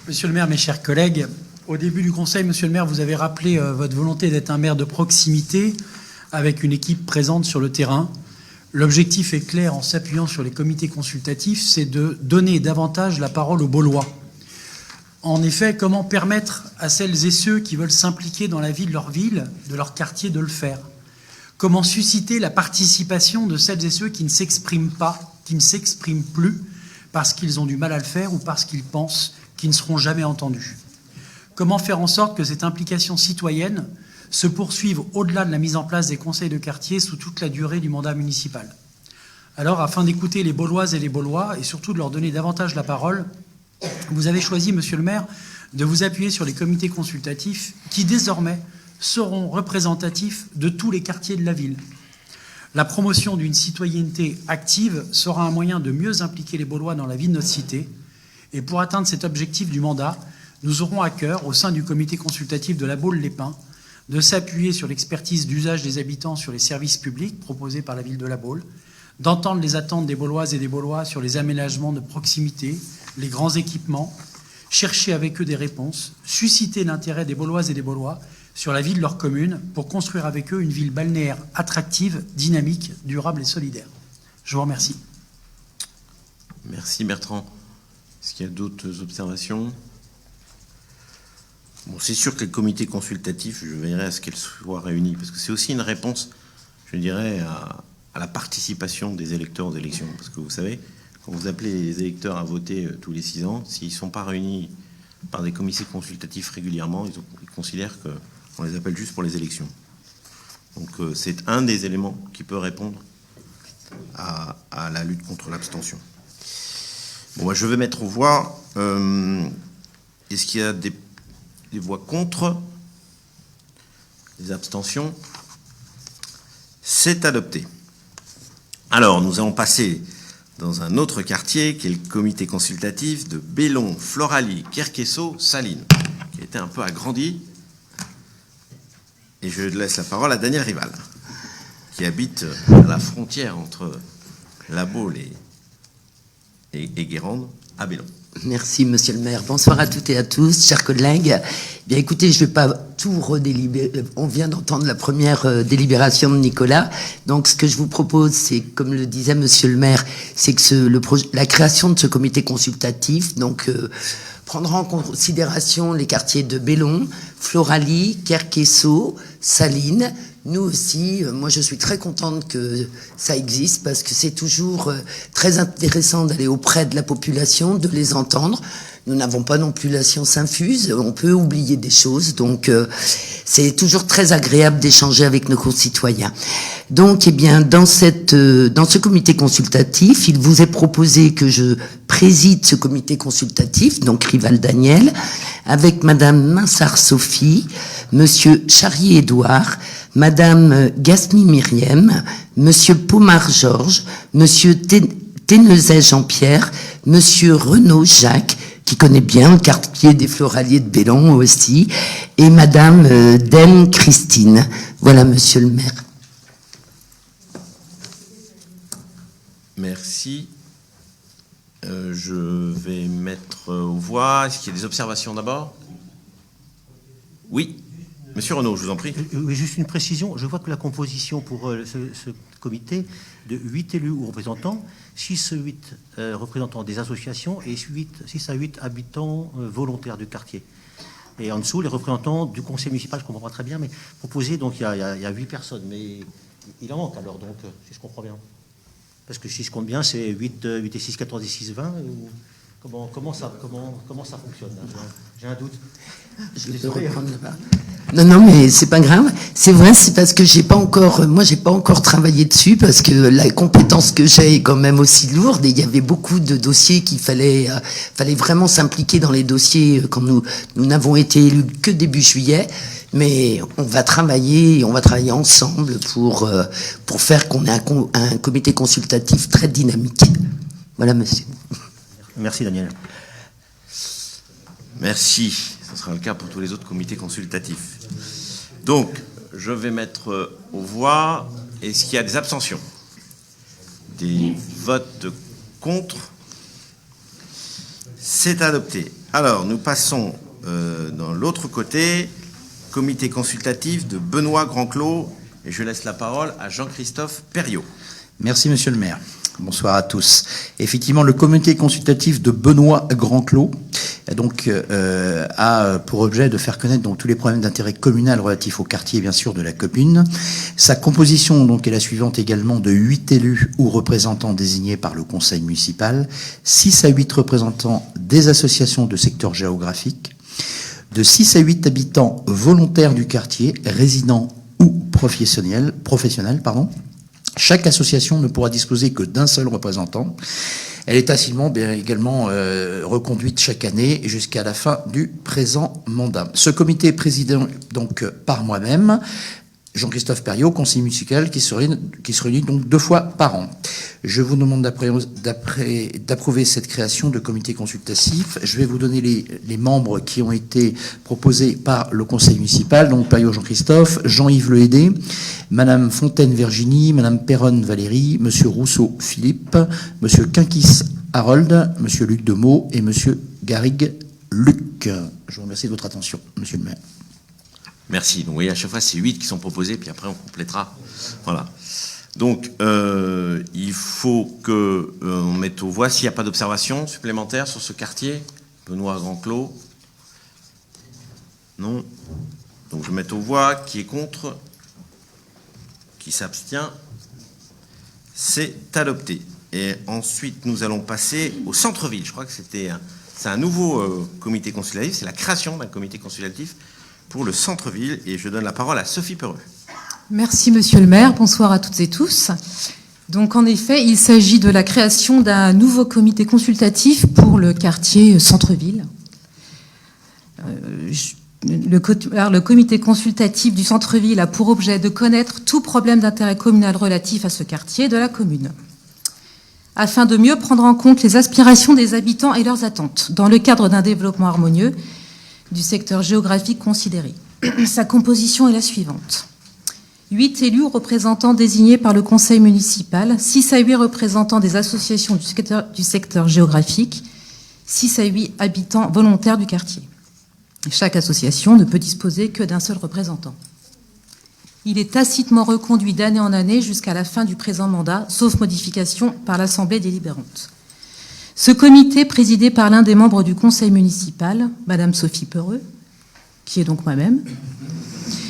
S2: Monsieur le maire, mes chers collègues, au début du conseil, monsieur le maire, vous avez rappelé votre volonté d'être un maire de proximité avec une équipe présente sur le terrain. L'objectif est clair en s'appuyant sur les comités consultatifs, c'est de donner davantage la parole aux Baulois. En effet, comment permettre à celles et ceux qui veulent s'impliquer dans la vie de leur ville, de leur quartier, de le faire ? Comment susciter la participation de celles et ceux qui ne s'expriment pas, qui ne s'expriment plus, parce qu'ils ont du mal à le faire ou parce qu'ils pensent qu'ils ne seront jamais entendus ? Comment faire en sorte que cette implication citoyenne se poursuivent au-delà de la mise en place des conseils de quartier sous toute la durée du mandat municipal. Alors, afin d'écouter les Bauloises et les Baulois, et surtout de leur donner davantage la parole, vous avez choisi, monsieur le maire, de vous appuyer sur les comités consultatifs qui, désormais, seront représentatifs de tous les quartiers de la ville. La promotion d'une citoyenneté active sera un moyen de mieux impliquer les Baulois dans la vie de notre cité. Et pour atteindre cet objectif du mandat, nous aurons à cœur, au sein du comité consultatif de la Baule-les-Pins, de s'appuyer sur l'expertise d'usage des habitants sur les services publics proposés par la ville de la Baule, d'entendre les attentes des Bauloises et des Baulois sur les aménagements de proximité, les grands équipements, chercher avec eux des réponses, susciter l'intérêt des Bauloises et des Baulois sur la vie de leur commune pour construire avec eux une ville balnéaire attractive, dynamique, durable et solidaire. Je vous remercie.
S1: Merci Bertrand. Est-ce qu'il y a d'autres observations? Bon, c'est sûr que les comités consultatifs, je veillerai à ce qu'elles soient réunies, parce que c'est aussi une réponse, je dirais, à la participation des électeurs aux élections. Parce que vous savez, quand vous appelez les électeurs à voter tous les 6 ans, s'ils ne sont pas réunis par des comités consultatifs régulièrement, ils considèrent qu'on les appelle juste pour les élections. Donc c'est un des éléments qui peut répondre à la lutte contre l'abstention. Bon, je vais mettre aux voix. Est-ce qu'il y a des voix contre? Des abstentions? C'est adopté. Alors, nous allons passer dans un autre quartier, qui est le comité consultatif de Bellon, Floralie, Kerkesso, Salines, qui a été un peu agrandi. Et je laisse la parole à Daniel Rival, qui habite à la frontière entre La Baule et Guérande, à Bellon.
S9: Merci, monsieur le maire. Bonsoir à toutes et à tous, chers collègues. Bien, écoutez, je ne vais pas tout redélibérer. On vient d'entendre la première délibération de Nicolas. Donc, ce que je vous propose, c'est, comme le disait monsieur le maire, c'est que la création de ce comité consultatif, donc, prendra en considération les quartiers de Bellon, Floralie, Kerkesso, Salines. Nous aussi, moi je suis très contente que ça existe parce que c'est toujours très intéressant d'aller auprès de la population, de les entendre. Nous n'avons pas non plus la science infuse, on peut oublier des choses, donc c'est toujours très agréable d'échanger avec nos concitoyens. Donc, eh bien, dans ce comité consultatif, il vous est proposé que je préside ce comité consultatif, donc Rival Daniel, avec Madame Minsart Sophie, Monsieur Charrier-Édouard, Madame Gasmi Myriam, Monsieur Pomard Georges, Monsieur Ténezet Jean-Pierre, Monsieur Renaud Jacques, qui connaît bien le quartier des Floraliers de Bellon aussi, et Madame Deme Christine. Voilà, monsieur le maire.
S1: Merci. Je vais mettre aux voix. Est-ce qu'il y a des observations d'abord? Oui. Monsieur Renaud, je vous en prie.
S6: Oui, juste une précision. Je vois que la composition pour ce comité de 8 élus ou représentants, 6 à 8 représentants des associations et 6 à 8 habitants volontaires du quartier. Et en dessous, les représentants du conseil municipal, je ne comprends pas très bien, mais proposés, donc il y a 8 personnes. Mais il en manque alors, donc, si je comprends bien. Parce que si je compte bien, c'est 8 et 6, 14 et 6, 20. Comment ça fonctionne là? J'ai un doute.
S9: Je peux reprendre là-bas. Non, mais c'est pas grave. C'est vrai, c'est parce que j'ai pas encore travaillé dessus parce que la compétence que j'ai est quand même aussi lourde et il y avait beaucoup de dossiers qu'il fallait vraiment s'impliquer dans les dossiers quand nous n'avons été élus que début juillet. Mais on va travailler ensemble pour faire qu'on ait un comité consultatif très dynamique. Voilà, monsieur.
S6: Merci, Daniel.
S1: Merci. Ce sera le cas pour tous les autres comités consultatifs. Donc, je vais mettre aux voix. Est-ce qu'il y a des abstentions? Des votes contre? C'est adopté. Alors, nous passons dans l'autre côté, comité consultatif de Benoît Grandclos, et je laisse la parole à Jean-Christophe Perriot.
S10: Merci, monsieur le maire. Bonsoir à tous. Effectivement, le comité consultatif de Benoît Grandclos a pour objet de faire connaître tous les problèmes d'intérêt communal relatifs au quartier, bien sûr, de la commune. Sa composition est la suivante également de 8 élus ou représentants désignés par le conseil municipal, 6 à 8 représentants des associations de secteur géographique, de 6 à 8 habitants volontaires du quartier, résidents ou professionnels. Chaque association ne pourra disposer que d'un seul représentant. Elle est également reconduite chaque année jusqu'à la fin du présent mandat. Ce comité est présidé donc par moi-même, Jean-Christophe Perriot, conseiller municipal, qui se réunit donc 2 fois par an. Je vous demande d'approuver cette création de comité consultatif. Je vais vous donner les membres qui ont été proposés par le conseil municipal. Donc Perriot Jean-Christophe, Jean-Yves Lehédé, Madame Fontaine Virginie, Madame Perronne Valérie, Monsieur Rousseau Philippe, Monsieur Quinquis Harold, Monsieur Luc Demeaux et Monsieur Garrigue Luc. Je vous remercie de votre attention, Monsieur le maire.
S1: Merci. Donc, vous voyez, à chaque fois, c'est 8 qui sont proposés, puis après, on complétera. Voilà. Donc, il faut qu'on mette aux voix, s'il n'y a pas d'observation supplémentaire sur ce quartier. Benoît Grandclos. Non. Donc, je vais mettre aux voix. Qui est contre? Qui s'abstient? C'est adopté. Et ensuite, nous allons passer au centre-ville. Je crois que c'est un nouveau comité consultatif. C'est la création d'un comité consultatif pour le centre-ville, et je donne la parole à Sophie Peureux.
S11: Merci Monsieur le maire, bonsoir à toutes et tous. Donc en effet, il s'agit de la création d'un nouveau comité consultatif pour le quartier centre-ville. Le comité consultatif du centre-ville a pour objet de connaître tout problème d'intérêt communal relatif à ce quartier de la commune, afin de mieux prendre en compte les aspirations des habitants et leurs attentes, dans le cadre d'un développement harmonieux du secteur géographique considéré. Sa composition est la suivante. 8 élus ou représentants désignés par le conseil municipal, 6 à 8 représentants des associations du secteur géographique, 6 à 8 habitants volontaires du quartier. Chaque association ne peut disposer que d'un seul représentant. Il est tacitement reconduit d'année en année jusqu'à la fin du présent mandat, sauf modification par l'Assemblée délibérante. Ce comité, présidé par l'un des membres du conseil municipal, Madame Sophie Peureux, qui est donc moi-même,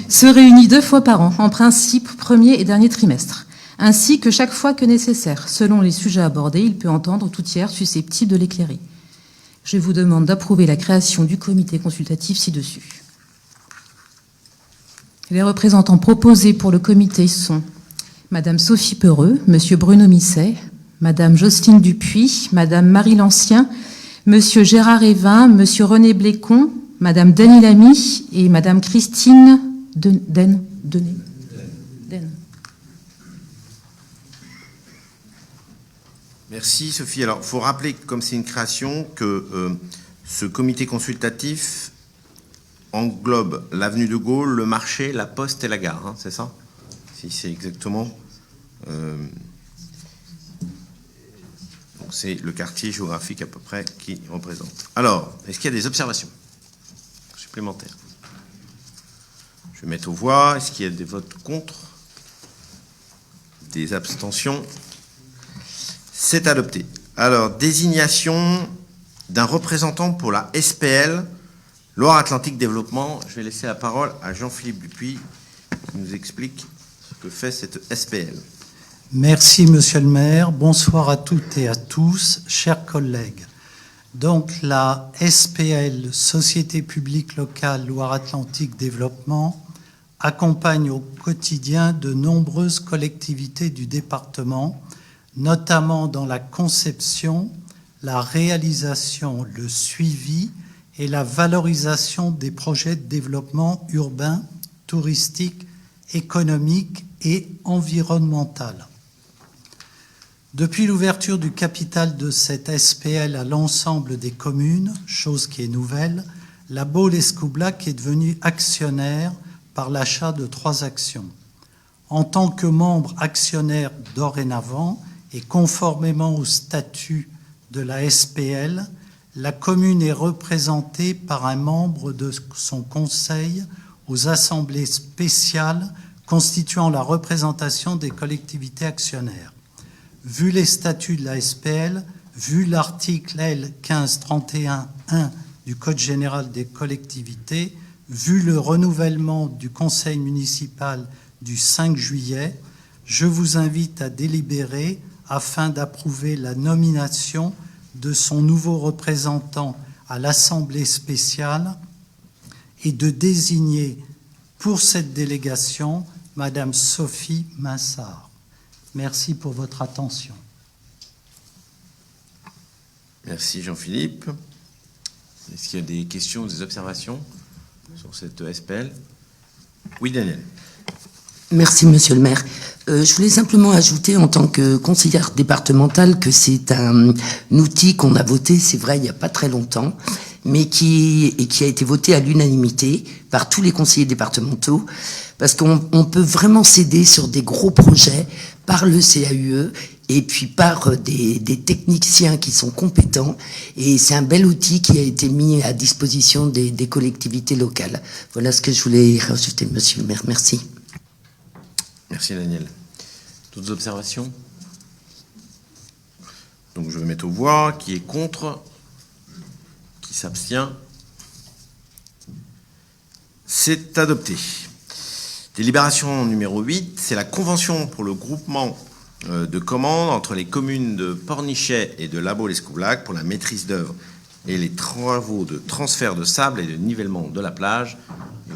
S11: se réunit 2 fois par an, en principe premier et dernier trimestre, ainsi que chaque fois que nécessaire. Selon les sujets abordés, il peut entendre tout tiers susceptible de l'éclairer. Je vous demande d'approuver la création du comité consultatif ci-dessus. Les représentants proposés pour le comité sont Madame Sophie Peureux, Monsieur Bruno Misset, Madame Jocelyne Dupuis, Madame Marie Lancien, Monsieur Gérard Évin, Monsieur René Blécon, Madame Dany Lamy et Madame Christine Den.
S1: Merci Sophie. Alors, il faut rappeler, comme c'est une création, que ce comité consultatif englobe l'avenue de Gaulle, le marché, la poste et la gare, hein, c'est ça? Si c'est exactement... Donc c'est le quartier géographique à peu près qui représente. Alors, est-ce qu'il y a des observations supplémentaires? Je vais mettre aux voix. Est-ce qu'il y a des votes contre? Des abstentions? C'est adopté. Alors, désignation d'un représentant pour la SPL, Loire-Atlantique Développement. Je vais laisser la parole à Jean-Philippe Dupuis qui nous explique ce que fait cette SPL.
S12: Merci, Monsieur le maire. Bonsoir à toutes et à tous, chers collègues. Donc, la SPL, Société publique locale Loire-Atlantique Développement, accompagne au quotidien de nombreuses collectivités du département, notamment dans la conception, la réalisation, le suivi et la valorisation des projets de développement urbain, touristique, économique et environnemental. Depuis l'ouverture du capital de cette SPL à l'ensemble des communes, chose qui est nouvelle, la Baule-Escoublac est devenue actionnaire par l'achat de 3 actions. En tant que membre actionnaire dorénavant et conformément au statut de la SPL, la commune est représentée par un membre de son conseil aux assemblées spéciales constituant la représentation des collectivités actionnaires. Vu les statuts de la SPL, vu l'article L 1531-1 du Code général des collectivités, vu le renouvellement du conseil municipal du 5 juillet, je vous invite à délibérer afin d'approuver la nomination de son nouveau représentant à l'Assemblée spéciale, et de désigner pour cette délégation Madame Sophie Minsard. Merci pour votre attention.
S1: Merci Jean-Philippe. Est-ce qu'il y a des questions ou des observations sur cette SPL? Oui, Daniel.
S9: Merci, monsieur le maire. Je voulais simplement ajouter, en tant que conseillère départementale, que c'est un outil qu'on a voté, c'est vrai, il n'y a pas très longtemps, mais qui a été voté à l'unanimité par tous les conseillers départementaux, parce qu'on peut vraiment s'aider sur des gros projets par le CAUE et puis par des techniciens qui sont compétents. Et c'est un bel outil qui a été mis à disposition des collectivités locales. Voilà ce que je voulais rajouter, monsieur le maire. Merci.
S1: Merci Daniel. D'autres observations? Donc je vais mettre aux voix. Qui est contre? Qui s'abstient? C'est adopté. Délibération numéro 8, c'est la convention pour le groupement de commandes entre les communes de Pornichet et de Labeau-l'Escoublac pour la maîtrise d'œuvre et les travaux de transfert de sable et de nivellement de la plage.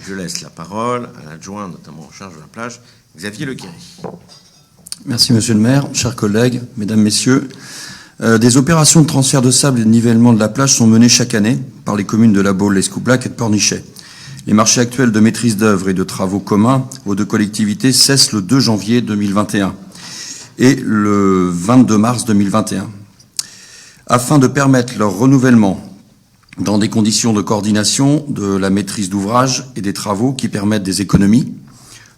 S1: Je laisse la parole à l'adjoint, notamment en charge de la plage, Xavier Lequéry.
S13: Merci Monsieur le maire, chers collègues, mesdames, messieurs. Des opérations de transfert de sable et de nivellement de la plage sont menées chaque année par les communes de Labeau-l'Escoublac et de Pornichet. Les marchés actuels de maîtrise d'œuvre et de travaux communs aux deux collectivités cessent le 2 janvier 2021 et le 22 mars 2021. Afin de permettre leur renouvellement dans des conditions de coordination de la maîtrise d'ouvrage et des travaux qui permettent des économies,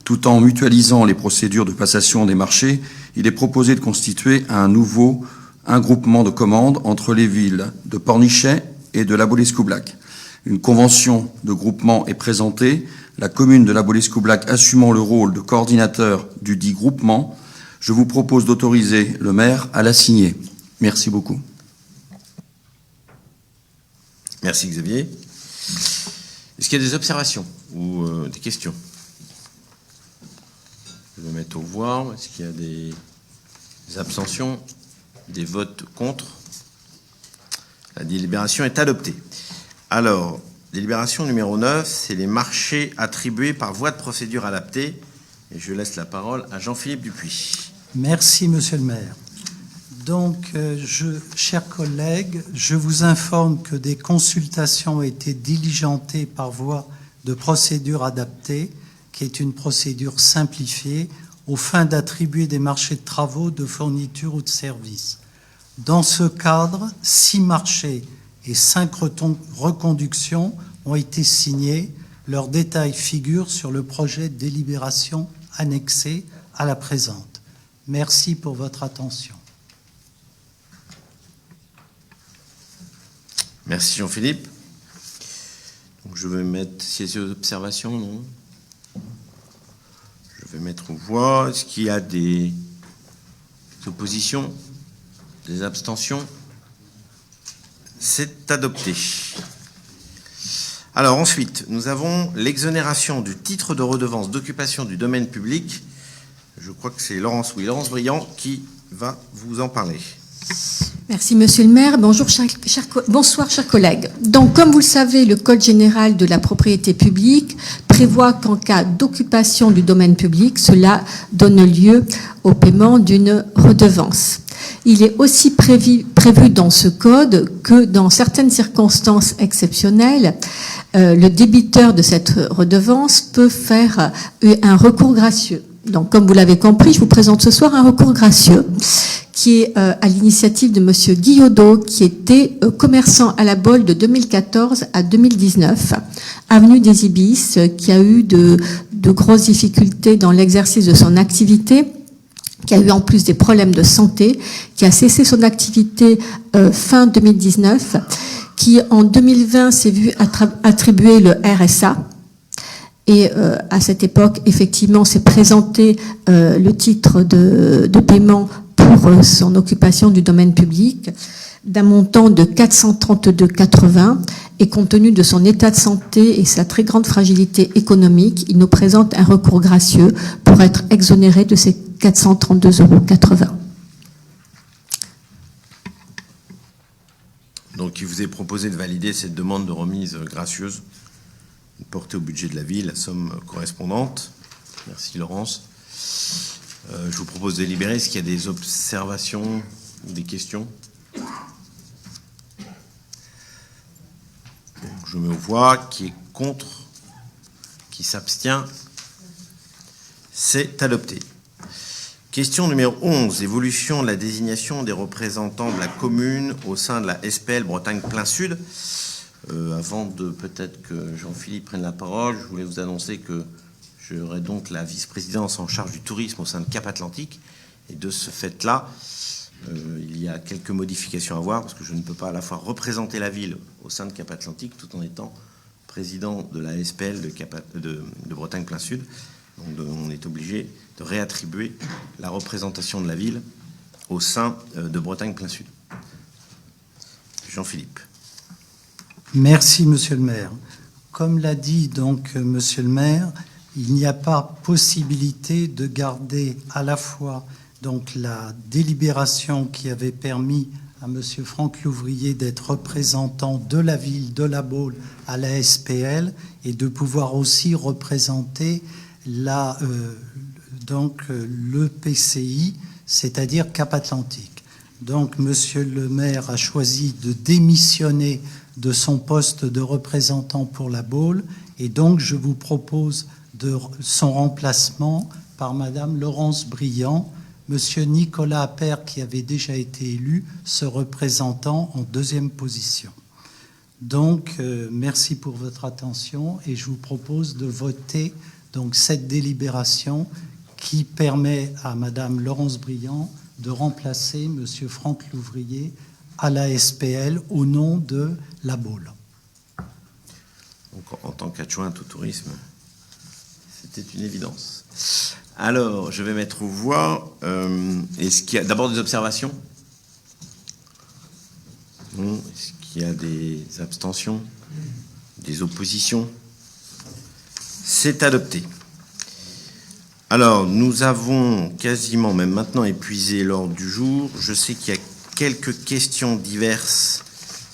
S13: tout en mutualisant les procédures de passation des marchés, il est proposé de constituer un groupement de commandes entre les villes de Pornichet et de Labeau-l'Escoublac. Une convention de groupement est présentée, la commune de Labeau-l'Escoublac assumant le rôle de coordinateur du dit groupement. Je vous propose d'autoriser le maire à la signer. Merci beaucoup.
S1: Merci Xavier. Est-ce qu'il y a des observations ou des questions? Je vais mettre aux voix. Est-ce qu'il y a des abstentions, des votes contre? La délibération est adoptée. Alors, délibération numéro 9, c'est les marchés attribués par voie de procédure adaptée. Et je laisse la parole à Jean-Philippe Dupuis.
S12: Merci, monsieur le maire. Donc, chers collègues, je vous informe que des consultations ont été diligentées par voie de procédure adaptée, qui est une procédure simplifiée, aux fins d'attribuer des marchés de travaux, de fournitures ou de services. Dans ce cadre, 6 marchés et 5 reconductions ont été signés. Leurs détails figurent sur le projet de délibération annexé à la présente. Merci pour votre attention.
S1: Merci Jean-Philippe. Donc je vais mettre, s'il y a des observations, non? Je vais mettre aux voix. Est-ce qu'il y a des oppositions, des abstentions? C'est adopté. Alors ensuite, nous avons l'exonération du titre de redevance d'occupation du domaine public. Je crois que c'est Laurence Briand qui va vous en parler.
S14: Merci Monsieur le maire. Bonjour, bonsoir chers collègues. Donc comme vous le savez, le Code général de la propriété publique prévoit qu'en cas d'occupation du domaine public, cela donne lieu au paiement d'une redevance. Il est aussi prévu dans ce code que dans certaines circonstances exceptionnelles, le débiteur de cette redevance peut faire un recours gracieux. Donc, comme vous l'avez compris, je vous présente ce soir un recours gracieux qui est à l'initiative de Monsieur Guillaudot, qui était commerçant à la Bolle de 2014 à 2019, avenue des Ibis, qui a eu de grosses difficultés dans l'exercice de son activité, qui a eu en plus des problèmes de santé, qui a cessé son activité fin 2019, qui en 2020 s'est vu attribuer le RSA. Et à cette époque, effectivement, s'est présenté le titre de paiement pour son occupation du domaine public d'un montant de 432,80 et compte tenu de son état de santé et sa très grande fragilité économique, il nous présente un recours gracieux pour être exonéré de ces 432,80 €.
S1: Donc il vous est proposé de valider cette demande de remise gracieuse porter au budget de la ville la somme correspondante. Merci Laurence. Je vous propose de délibérer. Est-ce qu'il y a des observations ou des questions? Donc, je mets aux voix. Qui est contre? Qui s'abstient? C'est adopté. Question numéro 11. Évolution de la désignation des représentants de la commune au sein de la SPL Bretagne Plein Sud. Avant de peut-être que Jean-Philippe prenne la parole, je voulais vous annoncer que j'aurai donc la vice-présidence en charge du tourisme au sein de Cap Atlantique. Et de ce fait-là, il y a quelques modifications à voir, parce que je ne peux pas à la fois représenter la ville au sein de Cap Atlantique tout en étant président de la SPL de Bretagne Plein Sud. Donc on est obligé de réattribuer la représentation de la ville au sein de Bretagne Plein Sud. Jean-Philippe.
S12: Merci, Monsieur le maire. Comme l'a dit donc Monsieur le maire, il n'y a pas possibilité de garder à la fois donc la délibération qui avait permis à Monsieur Franck Louvrier d'être représentant de la ville de La Baule à la SPL et de pouvoir aussi représenter le PCI, c'est-à-dire Cap Atlantique. Donc Monsieur le maire a choisi de démissionner de son poste de représentant pour La Baule et donc je vous propose son remplacement par Madame Laurence Briand, Monsieur Nicolas Appert, qui avait déjà été élu, se représentant en deuxième position. Donc, merci pour votre attention et je vous propose de voter donc cette délibération qui permet à Madame Laurence Briand de remplacer Monsieur Franck Louvrier à la SPL au nom de La Baule.
S1: Donc, en tant qu'adjointe au tourisme, c'était une évidence. Alors, je vais mettre aux voix. Est-ce qu'il y a d'abord des observations? Non. Est-ce qu'il y a des abstentions? Des oppositions? C'est adopté. Alors, nous avons quasiment, même maintenant, épuisé l'ordre du jour. Je sais qu'il y a quelques questions diverses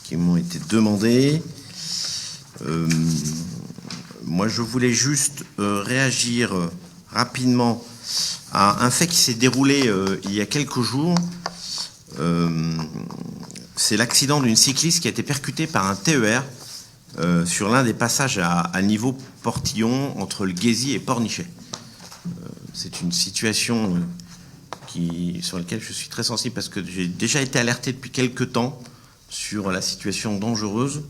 S1: qui m'ont été demandées. Moi, je voulais juste réagir rapidement à un fait qui s'est déroulé il y a quelques jours. C'est l'accident d'une cycliste qui a été percutée par un TER sur l'un des passages à niveau Portillon entre le Guésy et Pornichet. C'est une situation sur laquelle je suis très sensible parce que j'ai déjà été alerté depuis quelques temps sur la situation dangereuse.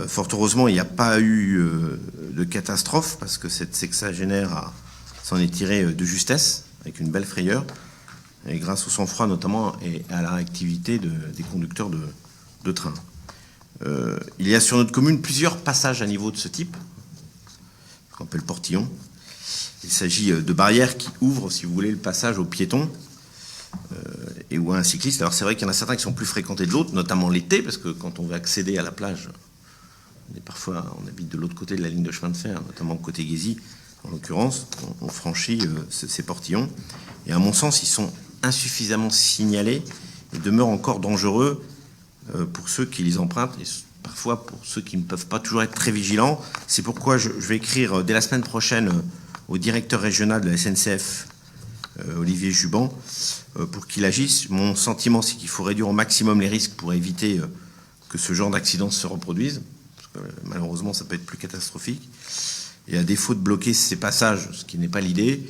S1: Fort heureusement, il n'y a pas eu de catastrophe parce que cette sexagénaire s'en est tirée de justesse, avec une belle frayeur, et grâce au sang-froid notamment et à la réactivité des conducteurs de train. Il y a sur notre commune plusieurs passages à niveau de ce type, qu'on appelle portillon. Il s'agit de barrières qui ouvrent, si vous voulez, le passage aux piétons et ou à un cycliste. Alors c'est vrai qu'il y en a certains qui sont plus fréquentés de l'autre, notamment l'été, parce que quand on veut accéder à la plage, on habite de l'autre côté de la ligne de chemin de fer, notamment côté Guésy, en l'occurrence, on franchit ces portillons. Et à mon sens, ils sont insuffisamment signalés et demeurent encore dangereux pour ceux qui les empruntent et parfois pour ceux qui ne peuvent pas toujours être très vigilants. C'est pourquoi je vais écrire dès la semaine prochaine au directeur régional de la SNCF, Olivier Juban, pour qu'il agisse. Mon sentiment, c'est qu'il faut réduire au maximum les risques pour éviter que ce genre d'accident se reproduise. Malheureusement, ça peut être plus catastrophique. Et à défaut de bloquer ces passages, ce qui n'est pas l'idée,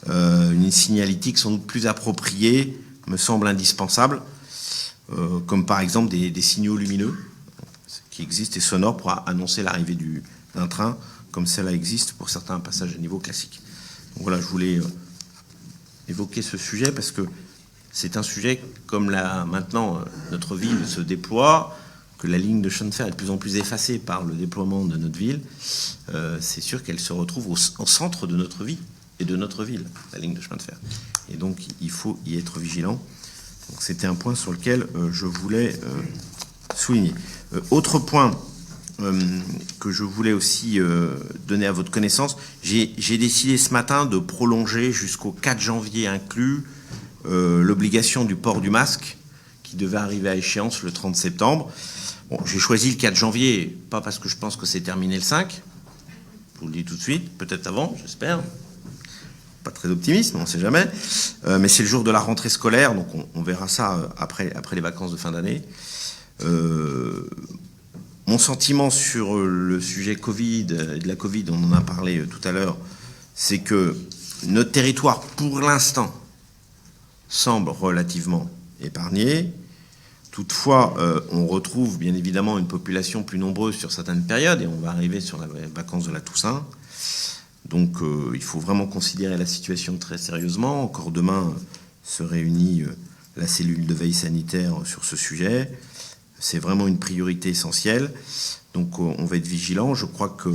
S1: une signalétique sans doute plus appropriée me semble indispensable, comme par exemple des signaux lumineux qui existent et sonores pour annoncer l'arrivée d'un train, comme cela existe pour certains passages à niveau classique. Donc voilà, je voulais évoquer ce sujet parce que c'est un sujet, comme maintenant notre ville se déploie, que la ligne de chemin de fer est de plus en plus effacée par le déploiement de notre ville, c'est sûr qu'elle se retrouve au centre de notre vie et de notre ville, la ligne de chemin de fer. Et donc, il faut y être vigilant. Donc, c'était un point sur lequel je voulais souligner. Autre point que je voulais aussi donner à votre connaissance, j'ai décidé ce matin de prolonger jusqu'au 4 janvier inclus l'obligation du port du masque qui devait arriver à échéance le 30 septembre. Bon, j'ai choisi le 4 janvier, pas parce que je pense que c'est terminé le 5, vous le dis tout de suite, peut-être avant, j'espère. Pas très optimiste, mais on ne sait jamais. Mais c'est le jour de la rentrée scolaire, donc on verra ça après les vacances de fin d'année. Mon sentiment sur le sujet Covid, de la Covid, on en a parlé tout à l'heure, c'est que notre territoire, pour l'instant, semble relativement épargné. Toutefois, on retrouve bien évidemment une population plus nombreuse sur certaines périodes, et on va arriver sur les vacances de la Toussaint. Donc il faut vraiment considérer la situation très sérieusement. Encore demain se réunit la cellule de veille sanitaire sur ce sujet. C'est vraiment une priorité essentielle. Donc on va être vigilant. Je crois que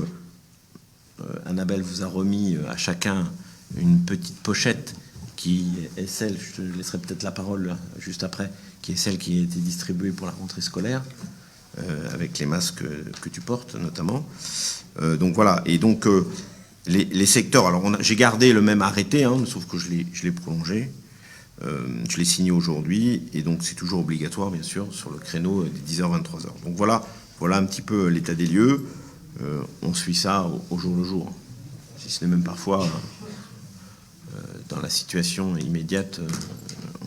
S1: Annabelle vous a remis à chacun une petite pochette qui est celle, je te laisserai peut-être la parole juste après, qui est celle qui a été distribuée pour la rentrée scolaire, avec les masques que tu portes notamment. Donc voilà. Et donc les secteurs, alors j'ai gardé le même arrêté, hein, sauf que je l'ai prolongé. Je l'ai signé aujourd'hui, et donc c'est toujours obligatoire, bien sûr, sur le créneau des 10h, 23h. Donc voilà un petit peu l'état des lieux. On suit ça au jour le jour. Si ce n'est même parfois, dans la situation immédiate,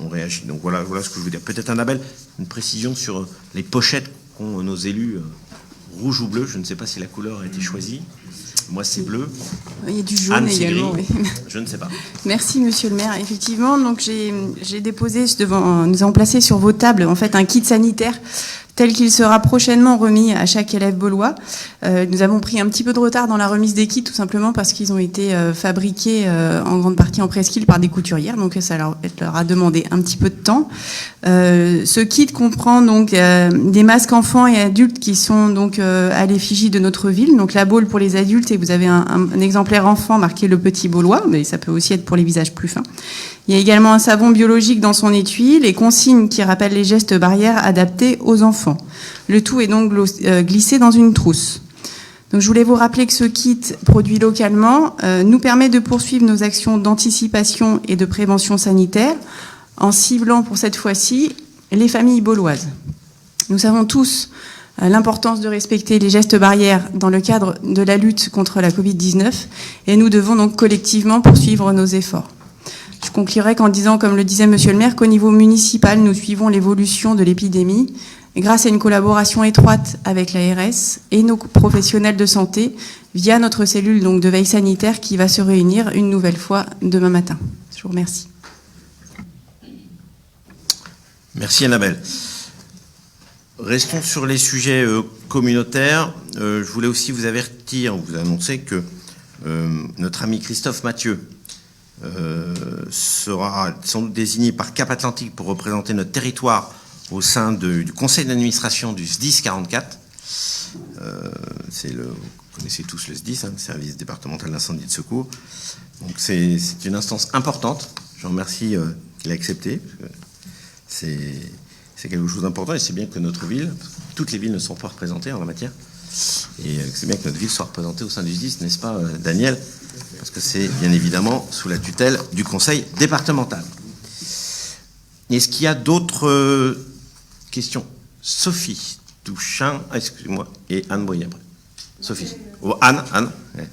S1: on réagit. Donc voilà ce que je veux dire. Peut-être, Annabelle, une précision sur les pochettes qu'ont nos élus, rouge ou bleu. Je ne sais pas si la couleur a été choisie. Moi, c'est bleu.
S4: Il y a du jaune
S1: Anne,
S4: également.
S1: gris.
S4: Oui.
S1: Je ne sais pas.
S4: Merci, monsieur le maire. Effectivement, donc j'ai déposé nous avons placé sur vos tables en fait un kit sanitaire tel qu'il sera prochainement remis à chaque élève baulois. Nous avons pris un petit peu de retard dans la remise des kits, tout simplement parce qu'ils ont été fabriqués en grande partie en presqu'île par des couturières, donc ça leur a demandé un petit peu de temps. Ce kit comprend donc des masques enfants et adultes qui sont donc à l'effigie de notre ville, donc la Baule pour les adultes, et vous avez un exemplaire enfant marqué le Petit Baulois, mais ça peut aussi être pour les visages plus fins. Il y a également un savon biologique dans son étui, les consignes qui rappellent les gestes barrières adaptés aux enfants. Le tout est donc glissé dans une trousse. Donc je voulais vous rappeler que ce kit produit localement nous permet de poursuivre nos actions d'anticipation et de prévention sanitaire en ciblant pour cette fois-ci les familles bauloises. Nous savons tous l'importance de respecter les gestes barrières dans le cadre de la lutte contre la Covid-19, et nous devons donc collectivement poursuivre nos efforts. Je conclurai qu'en disant, comme le disait monsieur le maire, qu'au niveau municipal, nous suivons l'évolution de l'épidémie grâce à une collaboration étroite avec l'ARS et nos professionnels de santé via notre cellule donc, de veille sanitaire qui va se réunir une nouvelle fois demain matin. Je vous remercie.
S1: Merci Annabelle. Restons sur les sujets communautaires. Je voulais aussi vous avertir, vous annoncer que notre ami Christophe Mathieu sera sans doute désigné par Cap Atlantique pour représenter notre territoire au sein du conseil d'administration du SDIS 44. Vous connaissez tous le SDIS, le service départemental d'incendie et de secours. Donc c'est une instance importante. Je remercie qu'il a accepté. C'est quelque chose d'important, et c'est bien que notre ville, toutes les villes ne sont pas représentées en la matière, et c'est bien que notre ville soit représentée au sein du SDIS, n'est-ce pas Daniel? Parce que c'est bien évidemment sous la tutelle du conseil départemental. Est-ce qu'il y a d'autres questions? Sophie Touchin, excusez-moi, et Anne Boyer après. Sophie. Oh, Anne. Ouais.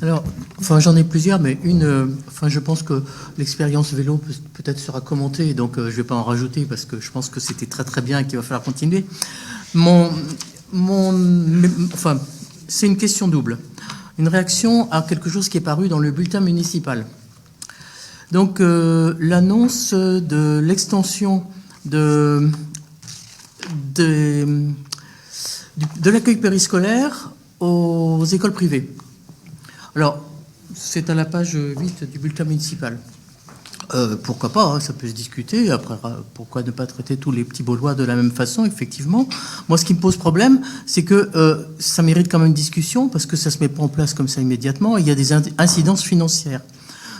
S5: Alors, j'en ai plusieurs, mais je pense que l'expérience vélo peut-être sera commentée, donc je ne vais pas en rajouter parce que je pense que c'était très très bien et qu'il va falloir continuer. C'est une question double. Une réaction à quelque chose qui est paru dans le bulletin municipal. Donc, l'annonce de l'extension de l'accueil périscolaire aux écoles privées. Alors, c'est à la page 8 du bulletin municipal. Pourquoi pas, hein, ça peut se discuter. Après, pourquoi ne pas traiter tous les petits Baulois de la même façon, effectivement. Moi, ce qui me pose problème, c'est que ça mérite quand même une discussion, parce que ça ne se met pas en place comme ça immédiatement, et il y a des incidences financières.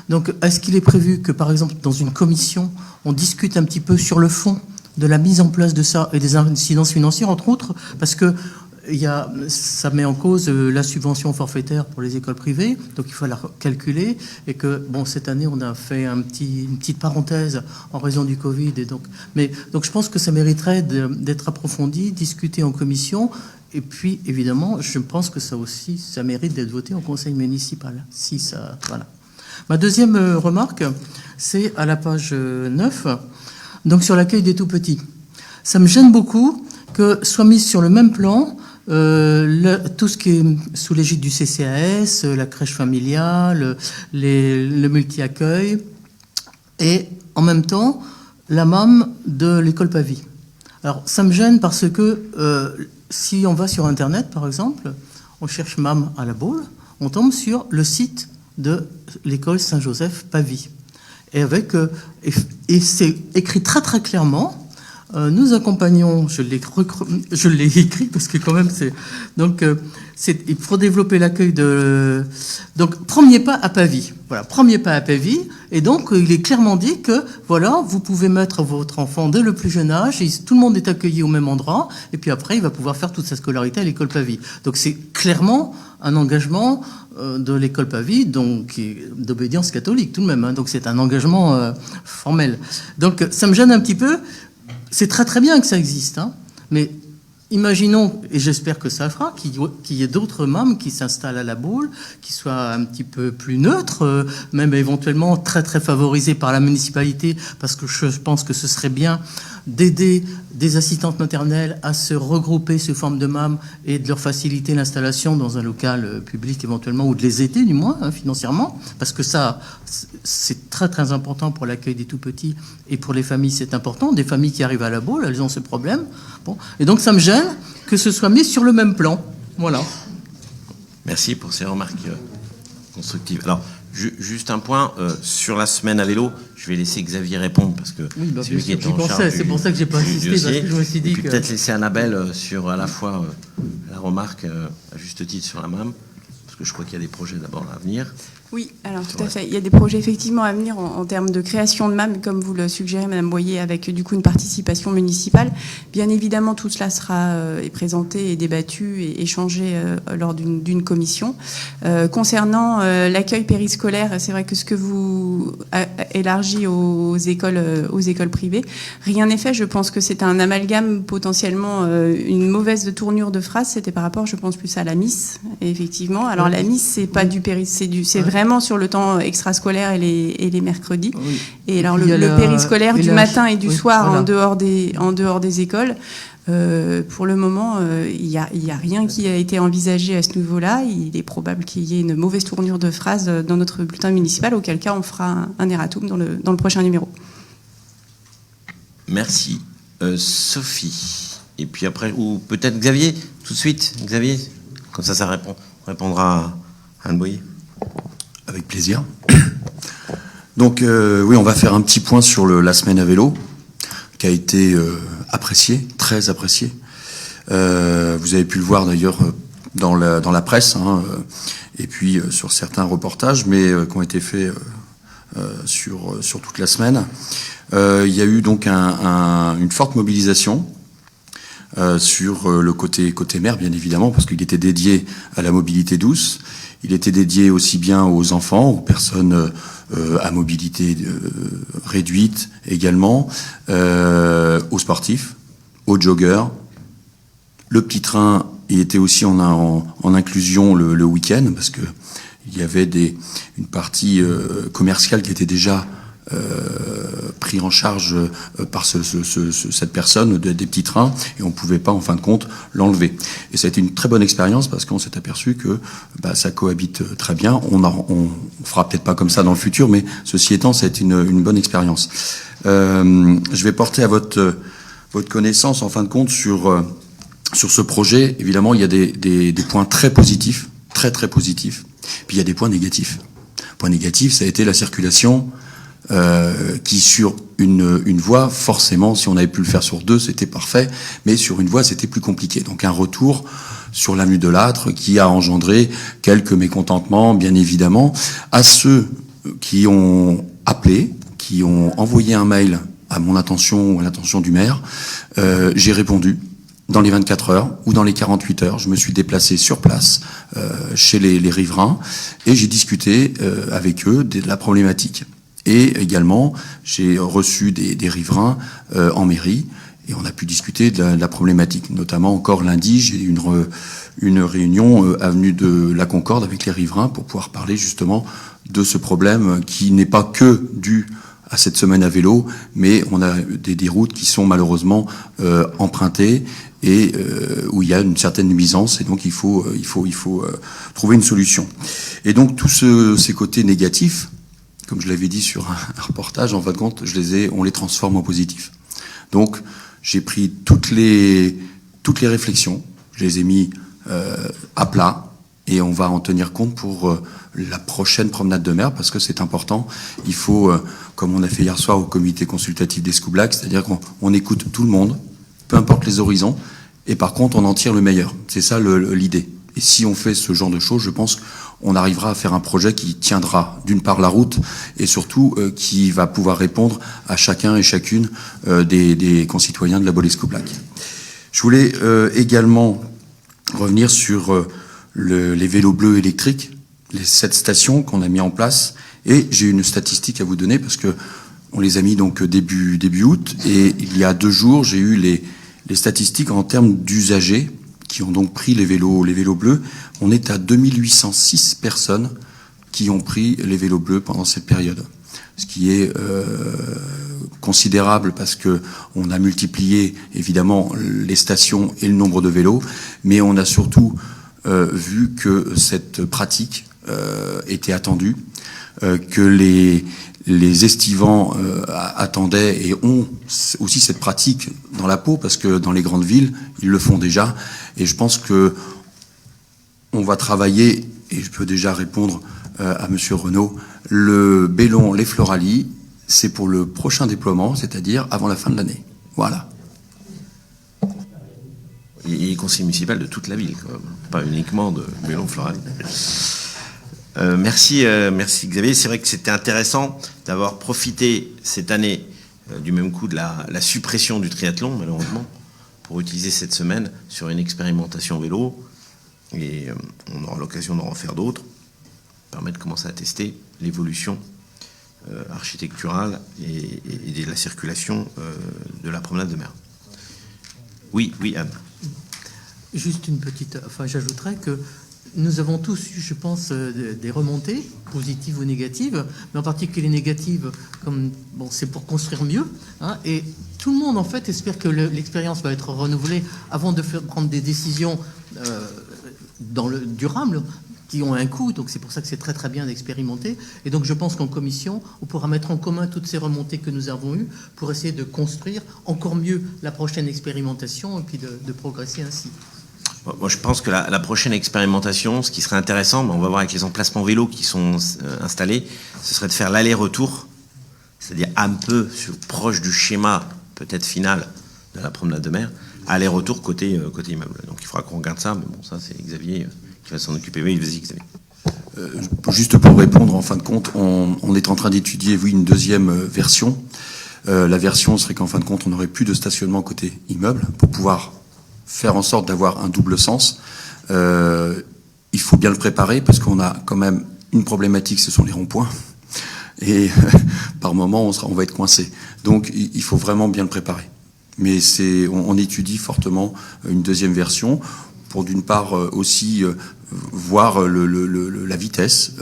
S5: Donc, est-ce qu'il est prévu que, par exemple, dans une commission, on discute un petit peu sur le fond de la mise en place de ça et des incidences financières, entre autres, parce que ça met en cause la subvention forfaitaire pour les écoles privées, donc il faut la calculer, et que, bon, cette année, on a fait une petite parenthèse en raison du Covid, et donc je pense que ça mériterait d'être approfondi, discuté en commission, et puis, évidemment, je pense que ça mérite d'être voté en conseil municipal, voilà. Ma deuxième remarque, c'est à la page 9, donc sur l'accueil des tout-petits. Ça me gêne beaucoup que soit mis sur le même plan tout ce qui est sous l'égide du CCAS, la crèche familiale, le multi-accueil, et en même temps la MAM de l'école Pavie. Alors ça me gêne parce que si on va sur Internet, par exemple, on cherche MAM à la Baule, on tombe sur le site de l'école Saint-Joseph Pavie. Et c'est écrit très très clairement. Nous accompagnons, je l'ai écrit parce que quand même il faut développer l'accueil donc premier pas à Pavie. Voilà, premier pas à Pavie. Et donc il est clairement dit que voilà, vous pouvez mettre votre enfant dès le plus jeune âge, et tout le monde est accueilli au même endroit, et puis après il va pouvoir faire toute sa scolarité à l'école Pavie. Donc c'est clairement un engagement de l'école Pavie, donc d'obédience catholique tout de même. Hein, donc c'est un engagement formel. Donc ça me gêne un petit peu. C'est très très bien que ça existe, hein, mais imaginons, et j'espère que ça fera, qu'il y ait d'autres MAM qui s'installent à la Baule, qui soient un petit peu plus neutres, même éventuellement très très favorisés par la municipalité, parce que je pense que ce serait bien d'aider des assistantes maternelles à se regrouper sous forme de MAM et de leur faciliter l'installation dans un local public éventuellement, ou de les aider du moins financièrement, parce que ça c'est très très important pour l'accueil des tout-petits, et pour les familles c'est important, des familles qui arrivent à la Baule, elles ont ce problème. Bon. Et donc ça me gêne que ce soit mis sur le même plan. Voilà.
S1: Merci pour ces remarques constructives. Alors, juste un point, sur la semaine à vélo, je vais laisser Xavier répondre, parce que
S5: oui,
S1: c'est lui qui est en charge.
S5: C'est pour ça que j'ai pas insisté, parce que je me suis dit que...
S1: Peut-être laisser Annabelle sur à la fois la remarque, à juste titre, sur la MAM, parce que je crois qu'il y a des projets d'abord à venir.
S4: Oui, alors tout à fait. Il y a des projets effectivement à venir en termes de création de MAM, comme vous le suggérez, Madame Boyer, avec du coup une participation municipale. Bien évidemment, tout cela sera est présenté et débattu et échangé lors d'une commission. Concernant l'accueil périscolaire, c'est vrai que ce que vous élargit aux écoles privées, rien n'est fait. Je pense que c'est un amalgame potentiellement une mauvaise tournure de phrase. C'était par rapport, je pense, plus à la MIS. Et effectivement, alors la MIS, c'est pas du c'est vraiment sur le temps extrascolaire et les mercredis. Oui. Et alors le périscolaire du matin et du soir, voilà, en dehors des écoles, pour le moment, il y a rien qui a été envisagé à ce niveau-là. Il est probable qu'il y ait une mauvaise tournure de phrase dans notre bulletin municipal, auquel cas on fera un erratum dans le prochain numéro.
S1: Merci. Sophie. Et puis après, ou peut-être Xavier, tout de suite. Xavier, comme ça répondra à Anne Boyer.
S13: Avec plaisir. Donc oui, on va faire un petit point sur la semaine à vélo, qui a été appréciée, très appréciée. Vous avez pu le voir d'ailleurs dans la presse, hein, et puis sur certains reportages, mais qui ont été faits sur toute la semaine. Il y a eu donc une forte mobilisation sur le côté maire, bien évidemment, parce qu'il était dédié à la mobilité douce. Il était dédié aussi bien aux enfants, aux personnes à mobilité réduite également, aux sportifs, aux joggers. Le petit train, il était aussi en inclusion le week-end, parce que il y avait une partie commerciale qui était déjà pris en charge par cette personne des petits trains, et on ne pouvait pas en fin de compte l'enlever. Et ça a été une très bonne expérience, parce qu'on s'est aperçu que ça cohabite très bien. On fera peut-être pas comme ça dans le futur, mais ceci étant, ça a été une bonne expérience. Je vais porter à votre connaissance en fin de compte sur ce projet. Évidemment, il y a des points très positifs, très très positifs, puis il y a des points négatifs. Point négatif, ça a été la circulation qui sur une voie, forcément, si on avait pu le faire sur deux, c'était parfait, mais sur une voie, c'était plus compliqué. Donc un retour sur l'avenue de Lattre qui a engendré quelques mécontentements, bien évidemment, à ceux qui ont appelé, qui ont envoyé un mail à mon attention ou à l'attention du maire. J'ai répondu dans les 24 heures ou dans les 48 heures. Je me suis déplacé sur place chez les riverains et j'ai discuté avec eux de la problématique. Et également, j'ai reçu des riverains en mairie et on a pu discuter de la problématique. Notamment, encore lundi, j'ai eu une réunion avenue de la Concorde avec les riverains pour pouvoir parler justement de ce problème qui n'est pas que dû à cette semaine à vélo, mais on a des routes qui sont malheureusement empruntées et où il y a une certaine nuisance et donc il faut trouver une solution. Et donc tous ces côtés négatifs, comme je l'avais dit sur un reportage, en fin de compte, on les transforme en positifs. Donc j'ai pris toutes les réflexions, je les ai mis à plat et on va en tenir compte pour la prochaine promenade de mer parce que c'est important. Il faut, comme on a fait hier soir au comité consultatif d'Escoublac, c'est-à-dire qu'on écoute tout le monde, peu importe les horizons, et par contre on en tire le meilleur. C'est ça l'idée. Et si on fait ce genre de choses, je pense qu'on arrivera à faire un projet qui tiendra d'une part la route et surtout qui va pouvoir répondre à chacun et chacune des concitoyens de la Baule-Escoublac. Je voulais également revenir sur les vélos bleus électriques, les 7 stations qu'on a mis en place. Et j'ai une statistique à vous donner parce que on les a mis donc début août. Et il y a 2 jours, j'ai eu les statistiques en termes d'usagers qui ont donc pris les vélos bleus. On est à 2806 personnes qui ont pris les vélos bleus pendant cette période. Ce qui est considérable parce que on a multiplié évidemment les stations et le nombre de vélos, mais on a surtout vu que cette pratique était attendue, que les estivants attendaient et ont aussi cette pratique dans la peau, parce que dans les grandes villes, ils le font déjà. Et je pense que on va travailler, et je peux déjà répondre à Monsieur Renaud, le Bélon, les Floralies, c'est pour le prochain déploiement, c'est-à-dire avant la fin de l'année. Voilà.
S1: Il est conseiller municipal de toute la ville, quand même, pas uniquement de Bélon-Floralie. Merci Xavier. C'est vrai que c'était intéressant d'avoir profité cette année du même coup de la suppression du triathlon, malheureusement, pour utiliser cette semaine sur une expérimentation vélo. Et on aura l'occasion d'en refaire d'autres, permettre de commencer à tester l'évolution architecturale et de la circulation de la promenade de mer. Oui, Anne.
S5: Juste une petite... Enfin, j'ajouterais que nous avons tous eu, je pense, des remontées, positives ou négatives, mais en particulier négatives, comme bon, c'est pour construire mieux. Hein, et tout le monde, en fait, espère que l'expérience va être renouvelée avant de prendre des décisions durables, qui ont un coût. Donc c'est pour ça que c'est très très bien d'expérimenter. Et donc je pense qu'en commission, on pourra mettre en commun toutes ces remontées que nous avons eues pour essayer de construire encore mieux la prochaine expérimentation et puis de progresser ainsi.
S1: Moi, je pense que la prochaine expérimentation, ce qui serait intéressant, mais on va voir avec les emplacements vélos qui sont installés, ce serait de faire l'aller-retour, c'est-à-dire un peu proche du schéma peut-être final de la promenade de mer, aller-retour côté immeuble. Donc il faudra qu'on regarde ça, mais bon, ça c'est Xavier qui va s'en occuper. Oui, vas-y Xavier.
S13: Juste pour répondre, en fin de compte, on est en train d'étudier, oui, une deuxième version. La version serait qu'en fin de compte, on n'aurait plus de stationnement côté immeuble pour pouvoir faire en sorte d'avoir un double sens. Il faut bien le préparer parce qu'on a quand même une problématique, ce sont les ronds-points. Et par moment, on va être coincé. Donc, il faut vraiment bien le préparer. Mais on étudie fortement une deuxième version pour d'une part aussi voir la vitesse,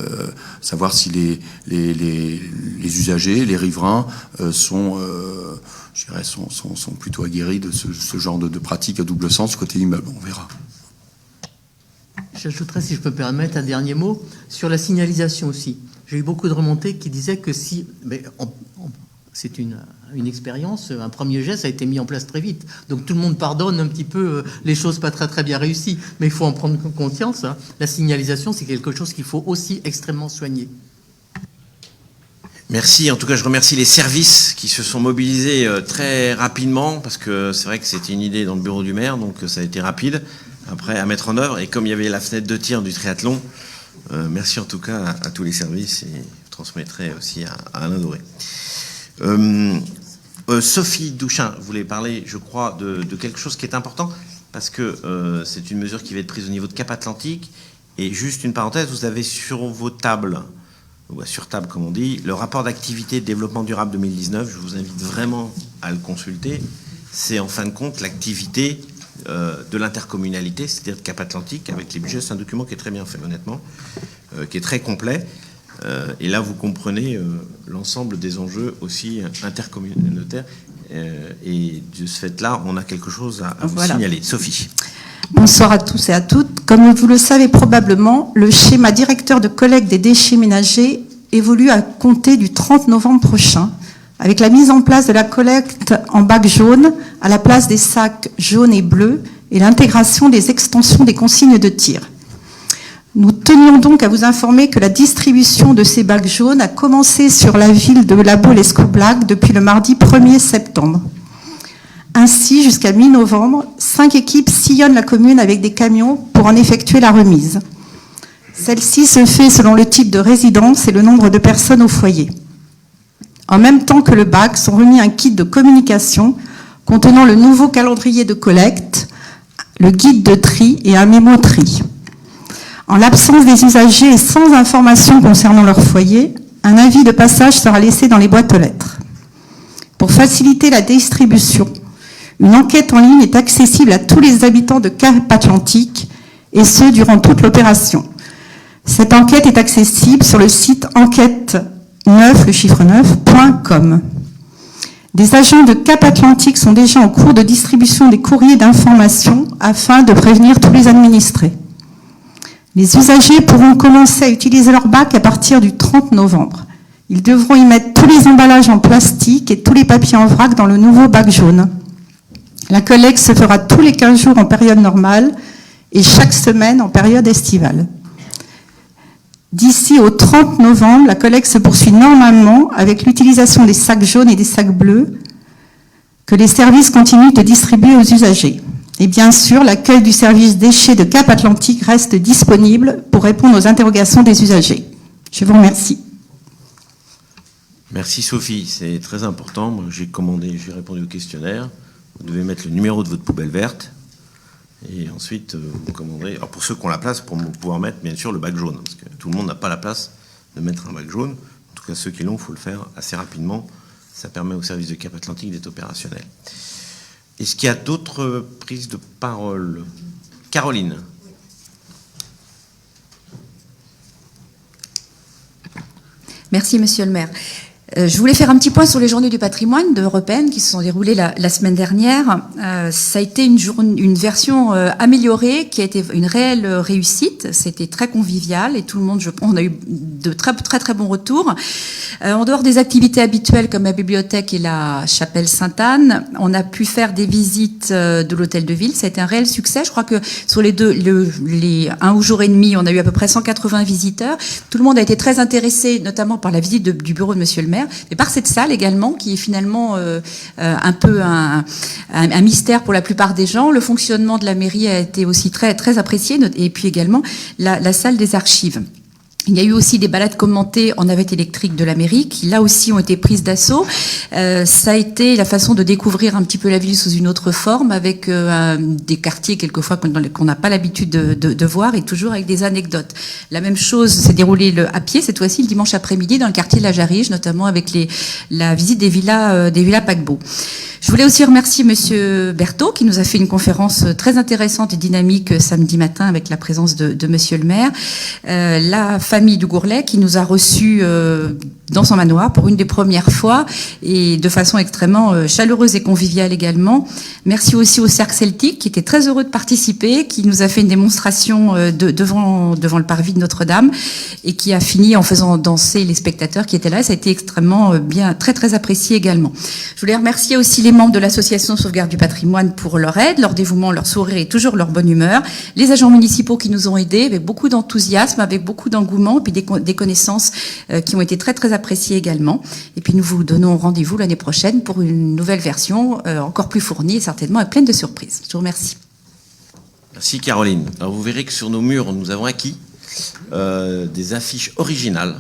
S13: savoir si les usagers, les riverains sont plutôt aguerris de ce genre de pratique à double sens côté immeuble. On verra.
S5: J'ajouterais, si je peux me permettre, un dernier mot sur la signalisation aussi. J'ai eu beaucoup de remontées qui disaient que si... c'est une expérience, un premier geste a été mis en place très vite. Donc tout le monde pardonne un petit peu les choses pas très très bien réussies. Mais il faut en prendre conscience. Hein. La signalisation, c'est quelque chose qu'il faut aussi extrêmement soigner.
S1: Merci. En tout cas, je remercie les services qui se sont mobilisés très rapidement, parce que c'est vrai que c'était une idée dans le bureau du maire, donc ça a été rapide après à mettre en œuvre. Et comme il y avait la fenêtre de tir du triathlon, merci en tout cas à tous les services, et je transmettrai aussi à Alain Doré. Sophie Douchin voulait parler, je crois, de quelque chose qui est important. parce que c'est une mesure qui va être prise au niveau de Cap Atlantique. Et juste une parenthèse, vous avez sur vos tables, ou sur table comme on dit, le rapport d'activité de développement durable 2019. Je vous invite vraiment à le consulter. C'est en fin de compte l'activité de l'intercommunalité, c'est-à-dire de Cap Atlantique, avec les budgets. C'est un document qui est très bien fait, honnêtement, qui est très complet. Et là, vous comprenez l'ensemble des enjeux aussi intercommunautaires. Et de ce fait-là, on a quelque chose à vous signaler. Sophie.
S8: Bonsoir à tous et à toutes. Comme vous le savez probablement, le schéma directeur de collecte des déchets ménagers évolue à compter du 30 novembre prochain, avec la mise en place de la collecte en bac jaune à la place des sacs jaunes et bleus et l'intégration des extensions des consignes de tir. Nous tenions donc à vous informer que la distribution de ces bacs jaunes a commencé sur la ville de La Baule-Escoublac depuis le mardi 1er septembre. Ainsi, jusqu'à mi-novembre, 5 équipes sillonnent la commune avec des camions pour en effectuer la remise. Celle-ci se fait selon le type de résidence et le nombre de personnes au foyer. En même temps que le bac, sont remis un kit de communication contenant le nouveau calendrier de collecte, le guide de tri et un mémo tri. En l'absence des usagers et sans information concernant leur foyer, un avis de passage sera laissé dans les boîtes aux lettres. Pour faciliter la distribution, une enquête en ligne est accessible à tous les habitants de Cap Atlantique, et ce, durant toute l'opération. Cette enquête est accessible sur le site enquête9.com. Des agents de Cap Atlantique sont déjà en cours de distribution des courriers d'information afin de prévenir tous les administrés. Les usagers pourront commencer à utiliser leur bac à partir du 30 novembre. Ils devront y mettre tous les emballages en plastique et tous les papiers en vrac dans le nouveau bac jaune. La collecte se fera tous les 15 jours en période normale et chaque semaine en période estivale. D'ici au 30 novembre, la collecte se poursuit normalement avec l'utilisation des sacs jaunes et des sacs bleus que les services continuent de distribuer aux usagers. Et bien sûr, l'accueil du service déchets de Cap Atlantique reste disponible pour répondre aux interrogations des usagers. Je vous remercie.
S1: Merci Sophie, c'est très important. Moi, j'ai répondu au questionnaire. Vous devez mettre le numéro de votre poubelle verte. Et ensuite, vous commanderez. Alors pour ceux qui ont la place, pour pouvoir mettre bien sûr le bac jaune. Parce que tout le monde n'a pas la place de mettre un bac jaune. En tout cas, ceux qui l'ont, il faut le faire assez rapidement. Ça permet au service de Cap Atlantique d'être opérationnel. Est-ce qu'il y a d'autres prises de parole? Caroline.
S15: Merci, monsieur le maire. Je voulais faire un petit point sur les journées du patrimoine européennes qui se sont déroulées la semaine dernière. Ça a été une version améliorée qui a été une réelle réussite. C'était très convivial et tout le monde, on a eu de très bons retours. En dehors des activités habituelles comme la bibliothèque et la chapelle Sainte-Anne, on a pu faire des visites de l'hôtel de ville. Ça a été un réel succès. Je crois que sur les un jour et demi, on a eu à peu près 180 visiteurs. Tout le monde a été très intéressé, notamment par la visite du bureau de monsieur le maire, mais par cette salle également, qui est finalement un peu un mystère pour la plupart des gens. Le fonctionnement de la mairie a été aussi très apprécié, et puis également la salle des archives. Il y a eu aussi des balades commentées en navette électrique de la mairie, qui là aussi ont été prises d'assaut. Ça a été la façon de découvrir un petit peu la ville sous une autre forme, avec des quartiers quelquefois qu'on n'a pas l'habitude de voir, et toujours avec des anecdotes. La même chose s'est déroulée à pied, cette fois-ci le dimanche après-midi, dans le quartier de la Jarige, notamment avec la visite des villas paquebots. Je voulais aussi remercier monsieur Berthaud, qui nous a fait une conférence très intéressante et dynamique samedi matin avec la présence de monsieur le maire. La famille du Gourlet, qui nous a reçus dans son manoir pour une des premières fois, et de façon extrêmement chaleureuse et conviviale également. Merci aussi au Cercle Celtique, qui était très heureux de participer, qui nous a fait une démonstration devant le parvis de Notre-Dame, et qui a fini en faisant danser les spectateurs qui étaient là. Ça a été extrêmement bien, très apprécié également. Je voulais remercier aussi les membres de l'association Sauvegarde du patrimoine pour leur aide, leur dévouement, leur sourire et toujours leur bonne humeur. Les agents municipaux qui nous ont aidés avec beaucoup d'enthousiasme, avec beaucoup d'engouement, et puis des connaissances qui ont été très appréciées également. Et puis nous vous donnons rendez-vous l'année prochaine pour une nouvelle version encore plus fournie et certainement pleine de surprises. Je vous remercie.
S1: Merci Caroline. Alors vous verrez que sur nos murs, nous avons acquis des affiches originales.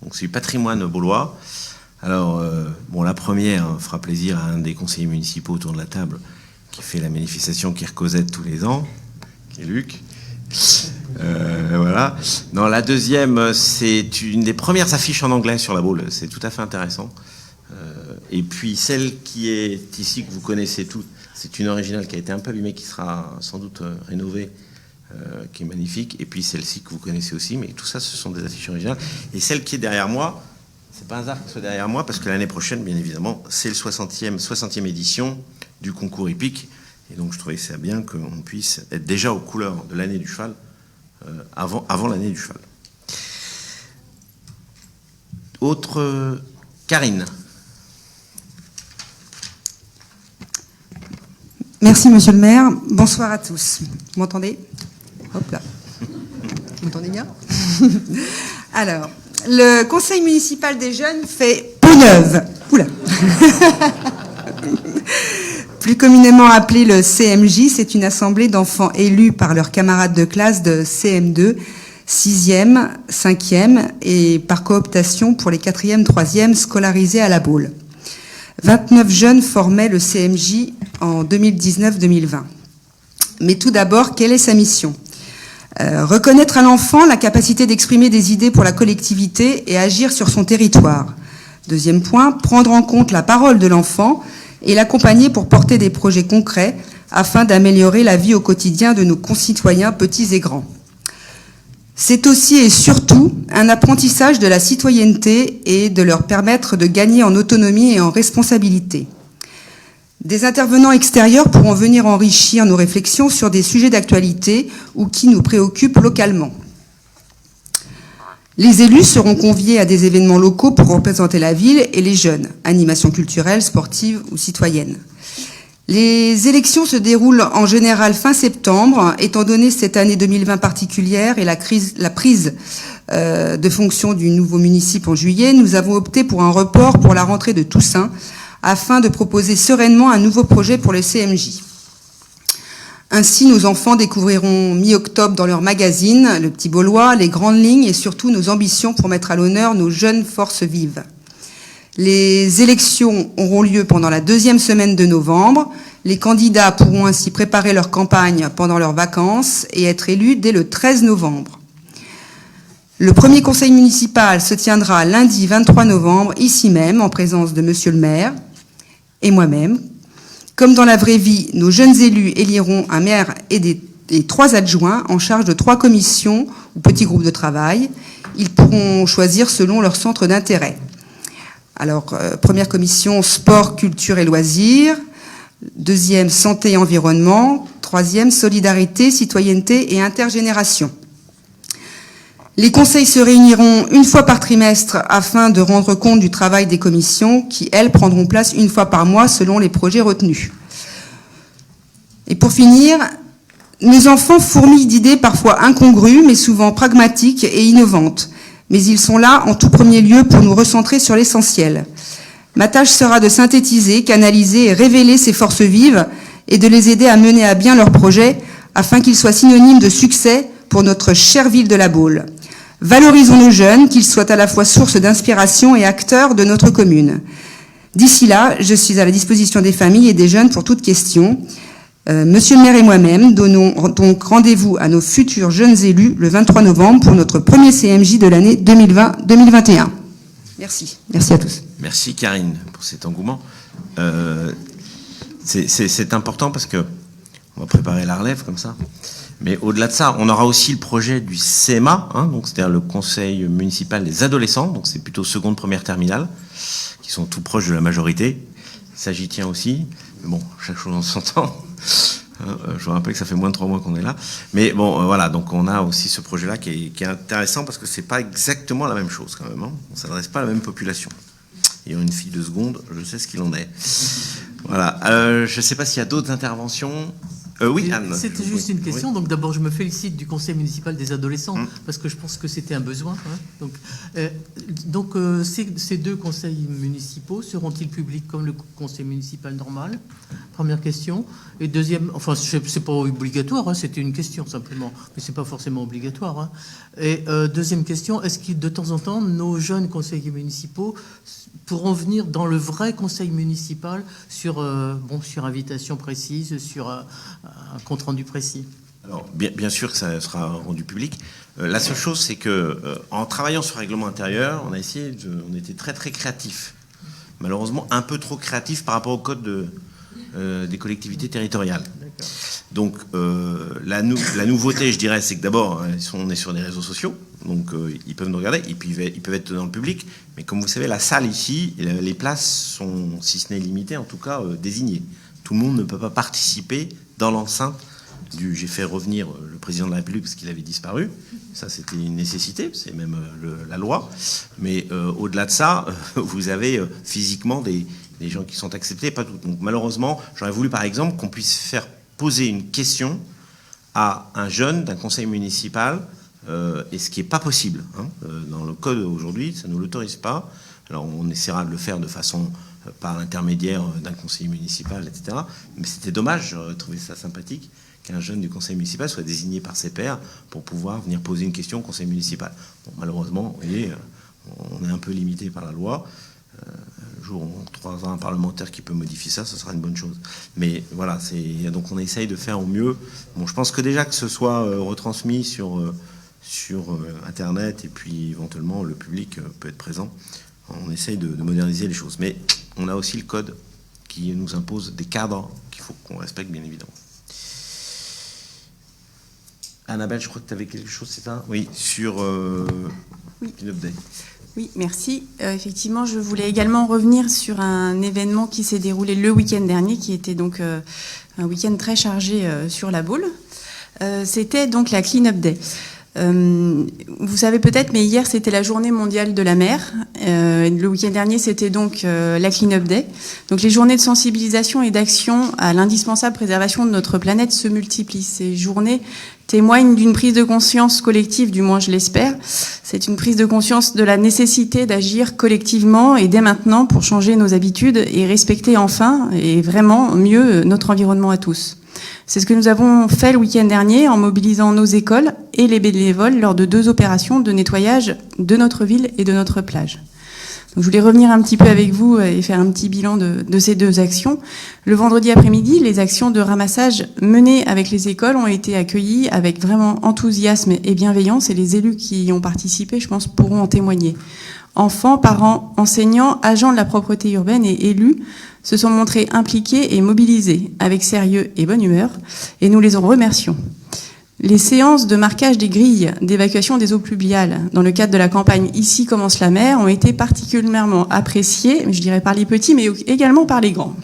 S1: Donc c'est du patrimoine baulois. Alors, la première fera plaisir à un des conseillers municipaux autour de la table qui fait la manifestation Kirk-Cosette tous les ans, qui est Luc. Voilà. Non, la deuxième, c'est une des premières affiches en anglais sur la Baule. C'est tout à fait intéressant. Et puis celle qui est ici, que vous connaissez toutes, c'est une originale qui a été un peu abîmée, qui sera sans doute rénovée, qui est magnifique. Et puis celle-ci que vous connaissez aussi, mais tout ça, ce sont des affiches originales. Et celle qui est derrière moi, c'est pas un hasard qu'elle soit derrière moi, parce que l'année prochaine, bien évidemment, c'est le 60e édition du concours hippique. Et donc je trouvais ça bien qu'on puisse être déjà aux couleurs de l'année du cheval, avant l'année du cheval. Autre, Karine.
S16: Merci, monsieur le maire. Bonsoir à tous. Vous m'entendez? Hop là. Vous m'entendez bien? Alors, le conseil municipal des jeunes fait peau neuve. Oula. Plus communément appelé le CMJ, c'est une assemblée d'enfants élus par leurs camarades de classe de CM2, 6e, 5e et par cooptation pour les 4e, 3e scolarisés à la Baule. 29 jeunes formaient le CMJ en 2019-2020. Mais tout d'abord, quelle est sa mission ? Reconnaître à l'enfant la capacité d'exprimer des idées pour la collectivité et agir sur son territoire. Deuxième point, prendre en compte la parole de l'enfant et l'accompagner pour porter des projets concrets afin d'améliorer la vie au quotidien de nos concitoyens petits et grands. C'est aussi et surtout un apprentissage de la citoyenneté et de leur permettre de gagner en autonomie et en responsabilité. Des intervenants extérieurs pourront venir enrichir nos réflexions sur des sujets d'actualité ou qui nous préoccupent localement. Les élus seront conviés à des événements locaux pour représenter la ville et les jeunes, animations culturelles, sportives ou citoyennes. Les élections se déroulent en général fin septembre, étant donné cette année 2020 particulière et la prise de fonction du nouveau municipal en juillet, nous avons opté pour un report pour la rentrée de Toussaint, afin de proposer sereinement un nouveau projet pour le CMJ. Ainsi, nos enfants découvriront mi-octobre dans leur magazine, Le Petit Baulois, les grandes lignes et surtout nos ambitions pour mettre à l'honneur nos jeunes forces vives. Les élections auront lieu pendant la 2e semaine de novembre. Les candidats pourront ainsi préparer leur campagne pendant leurs vacances et être élus dès le 13 novembre. Le premier conseil municipal se tiendra lundi 23 novembre, ici même, en présence de monsieur le maire et moi-même. Comme dans la vraie vie, nos jeunes élus éliront un maire et 3 adjoints en charge de 3 commissions ou petits groupes de travail. Ils pourront choisir selon leur centre d'intérêt. Alors, première commission, sport, culture et loisirs. 2e, santé et environnement. 3e, solidarité, citoyenneté et intergénération. Les conseils se réuniront une fois par trimestre afin de rendre compte du travail des commissions qui, elles, prendront place une fois par mois selon les projets retenus. Et pour finir, nos enfants fourmillent d'idées parfois incongrues, mais souvent pragmatiques et innovantes. Mais ils sont là en tout premier lieu pour nous recentrer sur l'essentiel. Ma tâche sera de synthétiser, canaliser et révéler ces forces vives et de les aider à mener à bien leurs projets afin qu'ils soient synonymes de succès pour notre chère ville de la Baule. Valorisons nos jeunes, qu'ils soient à la fois source d'inspiration et acteurs de notre commune. D'ici là, je suis à la disposition des familles et des jeunes pour toute question. Monsieur le maire et moi-même donnons donc rendez-vous à nos futurs jeunes élus le 23 novembre pour notre premier CMJ de l'année 2020-2021. Merci. Merci à tous.
S1: Merci Karine pour cet engouement. C'est important parce que on va préparer la relève comme ça. Mais au-delà de ça, on aura aussi le projet du CMA, donc c'est-à-dire le Conseil municipal des adolescents, donc c'est plutôt seconde, première, terminale, qui sont tout proches de la majorité. Ça, j'y tiens aussi. Mais bon, chaque chose en son temps. Je vous rappelle que ça fait moins de 3 mois qu'on est là. Mais bon, voilà, donc on a aussi ce projet-là qui est intéressant parce que c'est pas exactement la même chose quand même. On ne s'adresse pas à la même population. Ayant une fille de seconde, je sais ce qu'il en est. Voilà. Je ne sais pas s'il y a d'autres interventions. Oui, Anne.
S5: C'était juste une question. Donc d'abord, je me félicite du conseil municipal des adolescents parce que je pense que c'était un besoin. Donc, ces deux conseils municipaux seront-ils publics comme le conseil municipal normal? Première question. Et deuxième, enfin, c'est pas obligatoire, c'était une question simplement, mais c'est pas forcément obligatoire. Et deuxième question, est-ce que de temps en temps, nos jeunes conseillers municipaux pourront venir dans le vrai conseil municipal sur invitation précise, sur un compte-rendu précis?
S1: Alors, bien sûr que ça sera rendu public. La seule chose, c'est que en travaillant sur le règlement intérieur, on était très très créatifs. Malheureusement, un peu trop créatifs par rapport au code des collectivités territoriales. Donc, la nouveauté, je dirais, c'est que d'abord, on est sur des réseaux sociaux, donc ils peuvent nous regarder, et puis ils peuvent être dans le public. Mais comme vous savez, la salle ici, les places sont, si ce n'est limitées, en tout cas désignées. Tout le monde ne peut pas participer dans l'enceinte j'ai fait revenir le président de la République parce qu'il avait disparu. Ça, c'était une nécessité, c'est même la loi. Mais au-delà de ça, vous avez physiquement des gens qui sont acceptés, pas tout. Donc malheureusement, j'aurais voulu par exemple qu'on puisse faire poser une question à un jeune d'un conseil municipal, et ce qui n'est pas possible. Dans le code aujourd'hui, ça ne nous l'autorise pas. Alors on essaiera de le faire de façon par l'intermédiaire d'un conseiller municipal, etc. Mais c'était dommage, j'aurais trouvé ça sympathique qu'un jeune du conseil municipal soit désigné par ses pairs pour pouvoir venir poser une question au conseil municipal. Bon, malheureusement, vous voyez, on est un peu limité par la loi. Le jour où on trouvera un parlementaire qui peut modifier ça, ce sera une bonne chose. Mais voilà, donc on essaye de faire au mieux. Bon, je pense que déjà que ce soit retransmis sur Internet et puis éventuellement le public peut être présent, on essaye de moderniser les choses. Mais on a aussi le code qui nous impose des cadres qu'il faut qu'on respecte, bien évidemment. Annabelle, je crois que tu avais quelque chose, c'est ça? Oui, sur Clean-up Day.
S4: Oui, merci. Effectivement, je voulais également revenir sur un événement qui s'est déroulé le week-end dernier, qui était donc un week-end très chargé sur la Baule. C'était donc la Clean-up Day. Vous savez peut-être, mais hier c'était la journée mondiale de la mer. Le week-end dernier c'était donc la Clean-up Day. Donc les journées de sensibilisation et d'action à l'indispensable préservation de notre planète se multiplient. Ces journées témoignent d'une prise de conscience collective, du moins je l'espère. C'est une prise de conscience de la nécessité d'agir collectivement et dès maintenant pour changer nos habitudes et respecter enfin et vraiment mieux notre environnement à tous. C'est ce que nous avons fait le week-end dernier en mobilisant nos écoles et les bénévoles lors de 2 opérations de nettoyage de notre ville et de notre plage. Donc, je voulais revenir un petit peu avec vous et faire un petit bilan de ces 2 actions. Le vendredi après-midi, les actions de ramassage menées avec les écoles ont été accueillies avec vraiment enthousiasme et bienveillance et les élus qui y ont participé, je pense, pourront en témoigner. Enfants, parents, enseignants, agents de la propreté urbaine et élus se sont montrés impliqués et mobilisés avec sérieux et bonne humeur, et nous les en remercions. Les séances de marquage des grilles d'évacuation des eaux pluviales dans le cadre de la campagne Ici commence la mer ont été particulièrement appréciées, je dirais par les petits, mais également par les grands.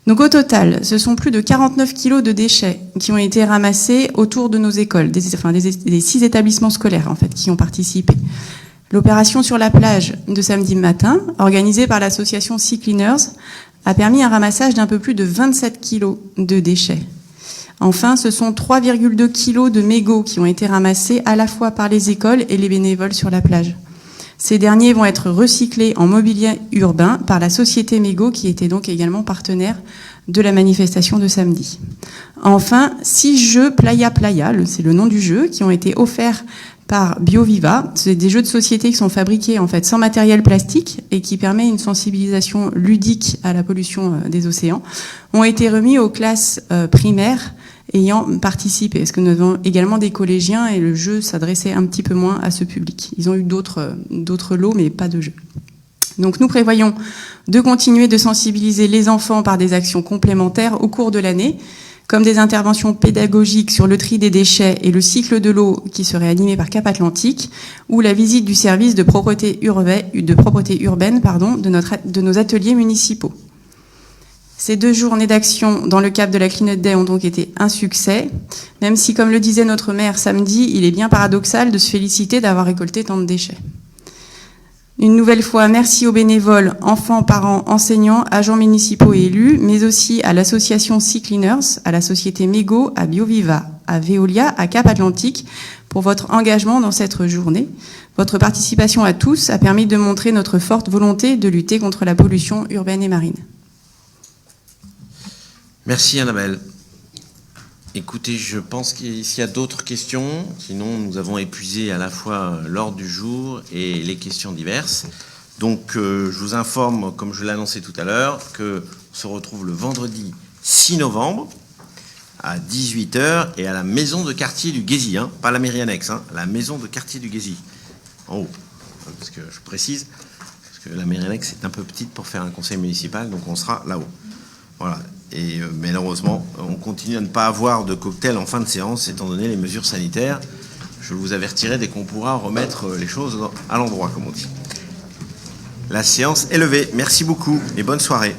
S4: Donc au total, ce sont plus de 49 kilos de déchets qui ont été ramassés autour de nos écoles, des 6 établissements scolaires en fait qui ont participé. L'opération sur la plage de samedi matin, organisée par l'association Sea Cleaners, a permis un ramassage d'un peu plus de 27 kilos de déchets. Enfin, ce sont 3,2 kilos de mégots qui ont été ramassés à la fois par les écoles et les bénévoles sur la plage. Ces derniers vont être recyclés en mobilier urbain par la société Mégots, qui était donc également partenaire de la manifestation de samedi. Enfin, 6 jeux Playa Playa, c'est le nom du jeu, qui ont été offerts par BioViva. C'est des jeux de société qui sont fabriqués en fait sans matériel plastique et qui permet une sensibilisation ludique à la pollution des océans, ont été remis aux classes primaires ayant participé. Parce que nous avons également des collégiens et le jeu s'adressait un petit peu moins à ce public. Ils ont eu d'autres lots, mais pas de jeux. Donc nous prévoyons de continuer de sensibiliser les enfants par des actions complémentaires au cours de l'année, comme des interventions pédagogiques sur le tri des déchets et le cycle de l'eau qui serait animé par Cap Atlantique, ou la visite du service de propreté urbaine de nos ateliers municipaux. Ces 2 journées d'action dans le cadre de la Clean-up Day ont donc été un succès, même si, comme le disait notre maire samedi, il est bien paradoxal de se féliciter d'avoir récolté tant de déchets. Une nouvelle fois, merci aux bénévoles, enfants, parents, enseignants, agents municipaux et élus, mais aussi à l'association Sea Cleaners, à la société Mego, à Bioviva, à Veolia, à Cap Atlantique, pour votre engagement dans cette journée. Votre participation à tous a permis de montrer notre forte volonté de lutter contre la pollution urbaine et marine.
S1: Merci Annabelle. Écoutez, je pense qu'il y a d'autres questions. Sinon, nous avons épuisé à la fois l'ordre du jour et les questions diverses. Donc, je vous informe, comme je l'ai annoncé tout à l'heure, qu'on se retrouve le vendredi 6 novembre à 18h et à la maison de quartier du Guésy, hein, pas la mairie annexe, hein, la maison de quartier du Guésy, en haut. Parce que je précise, parce que la mairie annexe est un peu petite pour faire un conseil municipal, donc on sera là-haut. Voilà. Et malheureusement, on continue à ne pas avoir de cocktail en fin de séance, étant donné les mesures sanitaires. Je vous avertirai dès qu'on pourra remettre les choses à l'endroit, comme on dit. La séance est levée. Merci beaucoup et bonne soirée.